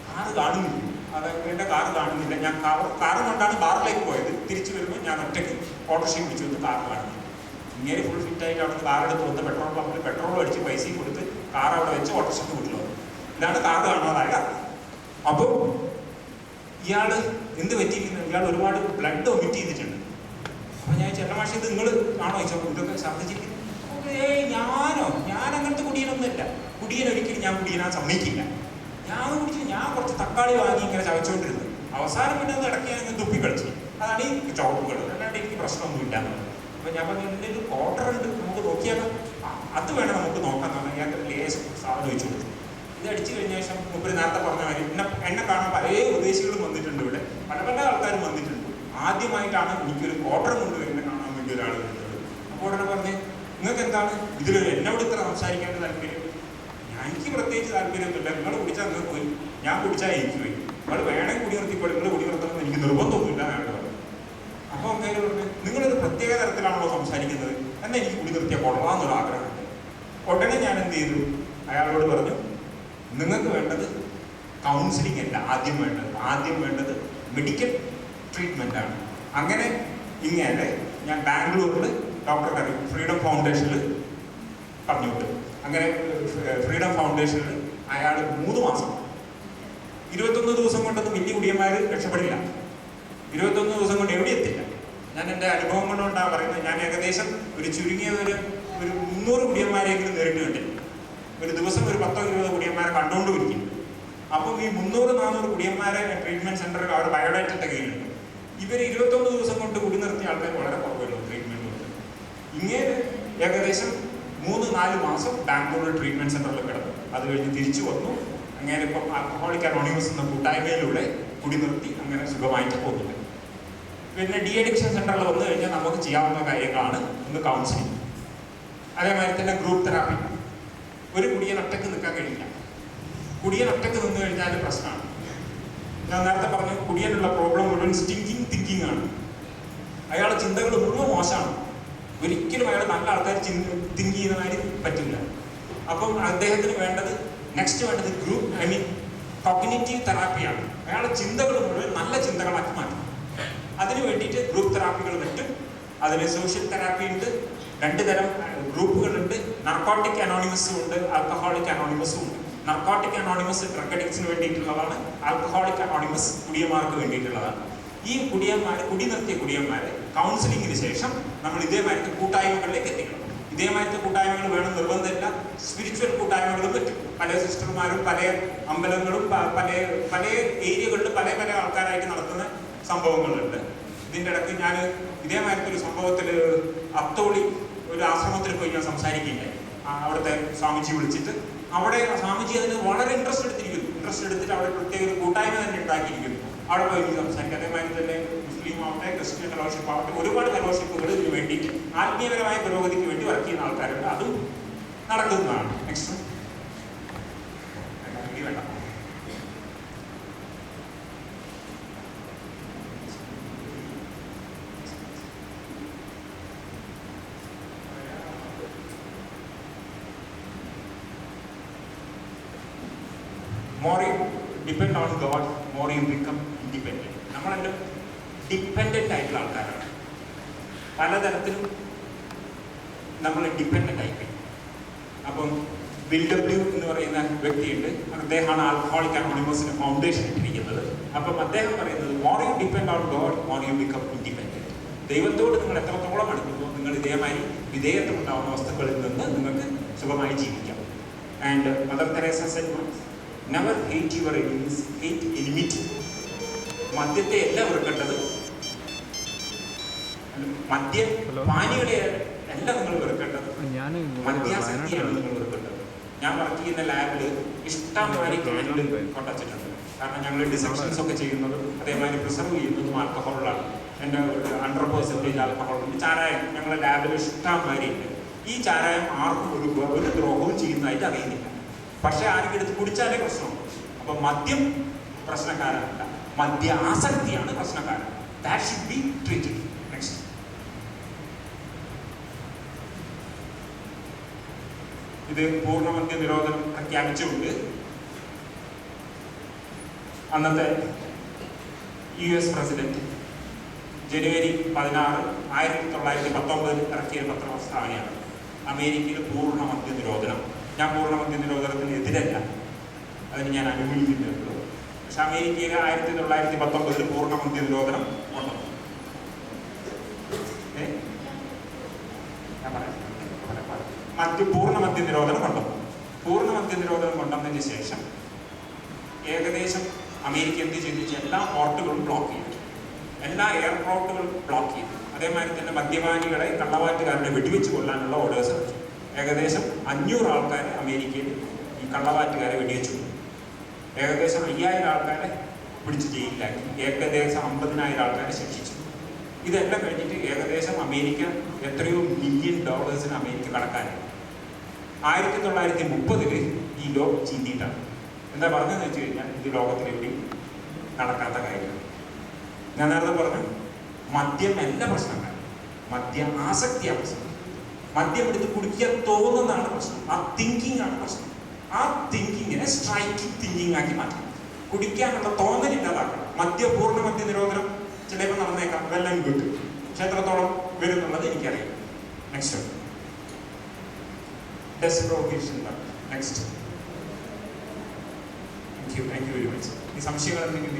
കാറ് കാണുന്നില്ല? അത് എൻ്റെ കാറ് കാണുന്നില്ല. ഞാൻ കാറ് കൊണ്ടാണ് ബാറിലേക്ക് പോയത്. തിരിച്ചു വരുമ്പോൾ ഞാൻ ഒറ്റയ്ക്ക് ഓട്ടോറിക്ഷ പിടിച്ചു വന്ന് കാർ കാണുന്നു. ഇങ്ങനെ ഫുൾ ഫിറ്റായിട്ട് അവിടെ കാർ എടുത്ത് വന്ന് പെട്രോൾ പമ്പിൽ പെട്രോൾ അടിച്ച് പൈസയും കൊടുത്ത് കാർ അവിടെ വെച്ച് ഓട്ടോറിക്ഷയ്ക്ക് വീട്ടിൽ വന്നു. ഇതാണ് കാർ കാണാതായ. അപ്പോൾ ഇയാൾ എന്ത് പറ്റിയിരിക്കുന്നത്? ഇയാൾ ഒരുപാട് ബ്ലഡ് ഒമിറ്റ് ചെയ്തിട്ടുണ്ട്. അപ്പോൾ ഞാൻ ചെല്ലമാഷ ഇത് നിങ്ങൾ ആണോ ചോദിച്ചോ ഇതൊക്കെ ഛർദ്ദിച്ചിരിക്കുന്നത്? ഞാൻ അങ്ങനത്തെ കുടിയനൊന്നുമില്ല. കുടിയനൊരിക്കലും ഞാൻ കുടിയനാൻ സമ്മതിക്കില്ല. ഞാൻ കുറച്ച് തക്കാളി വാങ്ങി ഇങ്ങനെ ചവച്ചുകൊണ്ടിരുന്നു. അവസാനം പിന്നെ അത് ഇടയ്ക്ക് ഞാൻ തുപ്പി കളിച്ചു. അതാണ് ഈ ചോപ്പുകൾ, അല്ലാണ്ട് എനിക്ക് പ്രശ്നമൊന്നുമില്ല എന്നുള്ളത്. അപ്പോൾ ഞാൻ പറഞ്ഞു, എൻ്റെ ഒരു ക്വാർട്ടർ ഉണ്ട്, നമുക്ക് നോക്കിയാലോ? അത് വേണം നമുക്ക് നോക്കാൻ തന്നെ. ഞാൻ ലേശം സാധനം വെച്ചു കൊടുത്തു. ഇത് അടിച്ചു കഴിഞ്ഞ ശേഷം മുമ്പ് നേരത്തെ പറഞ്ഞ മാതിരി എന്നെ കാണാൻ പല ഉപദേശികളും വന്നിട്ടുണ്ട്. ഇവിടെ പല പല ആൾക്കാരും വന്നിട്ടുണ്ട്. ആദ്യമായിട്ടാണ് എനിക്കൊരു ക്വാർട്ടർ കൊണ്ടുവരുന്നത് കാണാൻ വേണ്ടി ഒരാൾ വരുന്നത്. അപ്പോൾ ഉടനെ പറഞ്ഞ്, നിങ്ങൾക്ക് എന്താണ് ഇതിലൊരു എന്നോട് ഇത്ര സംസാരിക്കേണ്ട താല്പര്യം? എനിക്ക് പ്രത്യേകിച്ച് താല്പര്യമൊന്നുമില്ല. നിങ്ങൾ കുടിച്ചാൽ നിങ്ങൾ പോയി, ഞാൻ കുടിച്ചാൽ എനിക്ക് പോയി. നിങ്ങൾ വേണമെങ്കിൽ കുടി നിർത്തിക്കോളൂ, നിങ്ങൾ കുടി നിർത്തണമെന്ന് എനിക്ക് നിർബന്ധമൊന്നുമില്ല എന്നാണ് പറഞ്ഞു. അപ്പോൾ അങ്ങനെ പറഞ്ഞു, നിങ്ങളൊരു പ്രത്യേക തരത്തിലാണല്ലോ സംസാരിക്കുന്നത്, എന്നാൽ എനിക്ക് കുടി നിർത്തിയാൽ കൊള്ളാമെന്നൊരു ആഗ്രഹമുണ്ട്. ഉടനെ ഞാൻ എന്ത് ചെയ്തു? അയാളോട് പറഞ്ഞു, നിങ്ങൾക്ക് വേണ്ടത് കൗൺസിലിംഗ് അല്ല ആദ്യം വേണ്ടത് മെഡിക്കൽ ട്രീറ്റ്മെൻറ്റാണ്. അങ്ങനെ ഇങ്ങനെ ഞാൻ ബാംഗ്ലൂരിൽ ഡോക്ടർ കറി ഫ്രീഡം ഫൗണ്ടേഷനിൽ പറഞ്ഞു വിട്ടു. അങ്ങനെ ഫ്രീഡം ഫൗണ്ടേഷനിൽ അയാൾ 3 മാസം 21 ദിവസം കൊണ്ടൊന്നും വലിയ കുടിയന്മാർ രക്ഷപ്പെടില്ല. 21 ദിവസം കൊണ്ട് എവിടെ എത്തില്ല. ഞാൻ എൻ്റെ അനുഭവം കൊണ്ടുകൊണ്ടാണ് പറയുന്നത്. ഞാൻ ഏകദേശം ഒരു ചുരുങ്ങിയ ഒരു 300 കുടിയന്മാരെങ്കിലും നേരിട്ട് കണ്ടില്ല. ഒരു ദിവസം ഒരു 10-20 കുടിയന്മാരെ കണ്ടുകൊണ്ടിരിക്കും. അപ്പം ഈ 300-400 കുടിയന്മാരെ ട്രീറ്റ്മെൻറ്റ് സെൻ്ററിൽ അവർ ബയോഡാറ്റയുടെ കയ്യിലുണ്ട്. ഇവർ 21 ദിവസം കൊണ്ട് കുടി നിർത്തിയ ആൾക്കാർ വളരെ കുറവല്ലോ ട്രീറ്റ്മെൻറ്റ് കൊണ്ട്. ഇങ്ങനെ ഏകദേശം 3-4 മാസം ബാംഗ്ലൂർ ട്രീറ്റ്മെന്റ് സെന്ററിൽ കിടന്നു. അത് കഴിഞ്ഞ് തിരിച്ചു വന്നു. അങ്ങനെ ഇപ്പം ആൽക്കഹോളിക് അനോണിമസ് എന്ന കൂട്ടായ്മയിലൂടെ കുടി നിർത്തി അങ്ങനെ സുഖമായിട്ട് പോകുന്നത്. പിന്നെ ഡി അഡിക്ഷൻ സെന്ററിൽ വന്നു കഴിഞ്ഞാൽ നമുക്ക് ചെയ്യാവുന്ന കാര്യങ്ങളാണ് ഒന്ന് കൗൺസിലിംഗ്, അതേമാതിരി തന്നെ ഗ്രൂപ്പ് തെറാപ്പി. ഒരു കുടിയൻ ഒറ്റക്ക് നിൽക്കാൻ കഴിയില്ല. കുടിയൻ ഒറ്റക്ക് നിന്ന് കഴിഞ്ഞാൽ പ്രശ്നമാണ്. ഞാൻ നേരത്തെ പറഞ്ഞു, കുടിയനുള്ള പ്രോബ്ലം മുഴുവൻ സ്റ്റിങ്കിങ് തിങ്കിങ് ആണ്. അയാളുടെ ചിന്തകൾ മുഴുവൻ മോശമാണ്. ഒരിക്കലും അയാൾ നല്ല ആൾക്കാർ തിങ്ക് ചെയ്യുന്ന കാര്യം പറ്റില്ല. അപ്പം അദ്ദേഹത്തിന് വേണ്ടത് ഗ്രൂപ്പ് കോഗ്നിറ്റീവ് തെറാപ്പിയാണ്. അയാളുടെ ചിന്തകൾ മുഴുവൻ നല്ല ചിന്തകളാക്കി മാറ്റും. അതിന് വേണ്ടിയിട്ട് ഗ്രൂപ്പ് തെറാപ്പികൾ പറ്റും. അതിന് സോഷ്യൽ തെറാപ്പി ഉണ്ട്. 2 തരം ഗ്രൂപ്പുകളുണ്ട്. നർക്കോട്ടിക് അനോണിമസും ഉണ്ട്, ആൽക്കഹോളിക് അനോണിമസും ഉണ്ട്. നർക്കോട്ടിക് അനോണിമസ് ഡ്രഗ് അഡിക്ട്സിന് വേണ്ടിയിട്ടുള്ളതാണ്. ആൽക്കഹോളിക് അനോണിമസ് കുടിയന്മാർക്ക് വേണ്ടിയിട്ടുള്ളതാണ്. ഈ കുടി നിർത്തിയ കുടിയന്മാരെ കൗൺസിലിങ്ങിന് ശേഷം നമ്മൾ ഇതേമാതിരത്തെ കൂട്ടായ്മകളിലേക്ക് എത്തിക്കണം. ഇതേമാതിരത്തെ കൂട്ടായ്മകൾ വേണം നിർബന്ധമില്ല. സ്പിരിച്വൽ കൂട്ടായ്മകളും പറ്റും. പല സിസ്റ്റർമാരും പല അമ്പലങ്ങളും പല ഏരിയകളിൽ പല ആൾക്കാരായിട്ട് നടത്തുന്ന സംഭവങ്ങളുണ്ട്. ഇതിൻ്റെ ഇടയ്ക്ക് ഞാൻ ഇതേമാതിരത്തെ ഒരു സംഭവത്തിൽ അത്തോളി ഒരു ആശ്രമത്തിൽ പോയി ഞാൻ സംസാരിക്കില്ല. അവിടുത്തെ സ്വാമിജി വിളിച്ചിട്ട് അവിടെ സ്വാമിജി അതിന് വളരെ ഇൻട്രസ്റ്റ് എടുത്തിട്ട് അവിടെ പ്രത്യേക ഒരു കൂട്ടായ്മ തന്നെ ഉണ്ടാക്കിയിരിക്കുന്നു. അവിടെ പോയി സംസാരിക്കുക. അതേമാതിരി തന്നെ മുസ്ലിം ആവട്ടെ, ക്രിസ്ത്യൻ ഫെലോഷിപ്പ് ആവട്ടെ, ഒരുപാട് ഫെലോഷിപ്പുകൾ ഇതിന് വേണ്ടി ആത്മീയപരമായ പുരോഗതിക്ക് വേണ്ടി വർക്ക് ചെയ്യുന്ന ആൾക്കാരുണ്ട്. അതും നടക്കുന്നതാണ്. നെക്സ്റ്റ് വേണ്ട. More you depend on God, more you become independent. നമ്മളെല്ലാം ഡിപ്പെൻഡൻ്റ് ആയിട്ടുള്ള ആൾക്കാരാണ്. പലതരത്തിലും നമ്മൾ ഡിപ്പെൻഡൻ്റ് ആയിപ്പോയി. അപ്പം ബിൽ ഡബ്ല്യു എന്ന് പറയുന്ന വ്യക്തിയുണ്ട്. അദ്ദേഹമാണ് ആൽക്കഹോളിക് അനോണിമസിന് ഫൗണ്ടേഷൻ ഇട്ടിരിക്കുന്നത്. അപ്പം അദ്ദേഹം പറയുന്നത് more you depend on God, more you become independent. ദൈവത്തോട് നിങ്ങൾ എത്രത്തോളം അടുക്കുമ്പോൾ നിങ്ങൾ ഇതേമാതിരി വിധേയത്വമുണ്ടാവുന്ന വസ്തുക്കളിൽ നിന്ന് നിങ്ങൾക്ക് സുഖമായി ജീവിക്കാം. And Mother Teresa said never hate your enemies, hate enmity. മദ്യത്തെ എല്ലാം വെറുക്കേണ്ടത്, പാനികളെ എല്ലാം നിങ്ങൾ വെറുക്കേണ്ടത്, മദ്യാസക്തിയാണ് നിങ്ങൾ വെറുക്കേണ്ടത്. ഞാൻ വർക്ക് ചെയ്യുന്ന ലാബിൽ ഇഷ്ടംമാതിരി ക്യാൻഡിൽ കൊണ്ടുവച്ചിട്ടുണ്ട്. കാരണം ഞങ്ങൾ ഡിസെപ്ഷൻസ് ഒക്കെ ചെയ്യുന്നതും അതേമാതിരി പ്രിസർവ് ചെയ്യുന്നതും ആൽക്കഹോളിലാണ്. എൻ്റെ 100% ആൽക്കഹോളുണ്ട്. ചാരായം ഞങ്ങളുടെ ലാബിൽ ഇഷ്ടംമാതിരി ഉണ്ട്. ഈ ചാരായം ആർക്കും ഒരു ദ്രോഹവും ചെയ്യുന്നതായിട്ട് അറിയുന്നില്ല. പക്ഷെ ആർക്കും എടുത്ത് കുടിച്ചാലേ പ്രശ്നമുള്ളൂ. അപ്പം മദ്യം പ്രശ്നക്കാരനല്ല, മദ്യ ആസക്തിയാണ് പ്രശ്നക്കാരൻ. That should be treated. Next. ഇത് പൂർണ്ണമദ്യ നിരോധനം പ്രഖ്യാപിച്ചുകൊണ്ട് അന്നത്തെ US പ്രസിഡന്റ് ജനുവരി 16, 1919 ഇറക്കിയ പത്രപ്രസ്താവനയാണ് അമേരിക്കയിൽ പൂർണ്ണ മദ്യ നിരോധനം. ഞാൻ പൂർണ്ണ മദ്യ നിരോധനത്തിന് എതിരല്ല, അതിന് ഞാൻ അനുകൂലിക്കുന്നുള്ളൂ. പക്ഷെ അമേരിക്കയിൽ 1919 പൂർണ്ണ മദ്യ നിരോധനം കൊണ്ടുവന്നു. പൂർണ്ണ മദ്യ നിരോധനം കൊണ്ടുവന്നു. പൂർണ്ണ മദ്യ നിരോധനം കൊണ്ടുവന്നതിന് ശേഷം ഏകദേശം അമേരിക്ക എന്ത് ചെയ്തു? എല്ലാ പോർട്ടുകളും ബ്ലോക്ക് ചെയ്തു, എല്ലാ എയർപോർട്ടുകളും ബ്ലോക്ക് ചെയ്തു. അതേമാതിരി തന്നെ മദ്യപാനികളെ കള്ളവാറ്റുകാരുടെ വെടിവെച്ച് കൊല്ലാനുള്ള ഓർഡേഴ്സ് വെച്ചു. ഏകദേശം 500 ആൾക്കാരെ അമേരിക്കയിൽ ഈ കള്ളവാറ്റുകാരെ വെടിവെച്ചു. ഏകദേശം 5000 ആൾക്കാരെ പിടിച്ച് ജയിലിലാക്കി. ഏകദേശം 50,000 ആൾക്കാരെ ശിക്ഷിച്ചു. ഇതെല്ലാം കഴിഞ്ഞിട്ട് ഏകദേശം അമേരിക്ക എത്രയോ $1 മില്യൺ അമേരിക്ക കടക്കാനായി. 1930 ഈ ലോ ചീന്തിയിട്ടാണ്. എന്താ പറഞ്ഞതെന്ന് വെച്ച് കഴിഞ്ഞാൽ ഇത് ലോകത്തിലെവിടെയും നടക്കാത്ത കാര്യമാണ്. ഞാൻ നേരത്തെ പറഞ്ഞു, മദ്യം എല്ലാ പ്രശ്നക്കാരും, മദ്യ ആസക്തിയാണ് പ്രശ്നം. മദ്യം എടുത്ത് കുടിക്കാൻ തോന്നുന്നതാണ് പ്രശ്നം. ആ തിങ്കിങ് ആണ് പ്രശ്നം. ആ തിങ്കിങ്ങിനെ സ്ട്രൈക്കിംഗ് തിങ്കിങ് ആക്കി മാറ്റണം. കുടിക്കാനുള്ള തോന്നലില്ലാതാക്കണം. പൂർണ്ണ മദ്യ നിരോധനം ചിലപ്പോൾ നടന്നേക്കാം, വെൽ ആൻഡ് ഗുഡ്. പക്ഷെ എത്രത്തോളം വരുന്നുള്ളത് എനിക്കറിയാം. നെക്സ്റ്റ്. ഡെസ്പ്രോഹിബിഷൻ. Next. Thank you very much. ഈ സംശയങ്ങൾ എന്തെങ്കിലും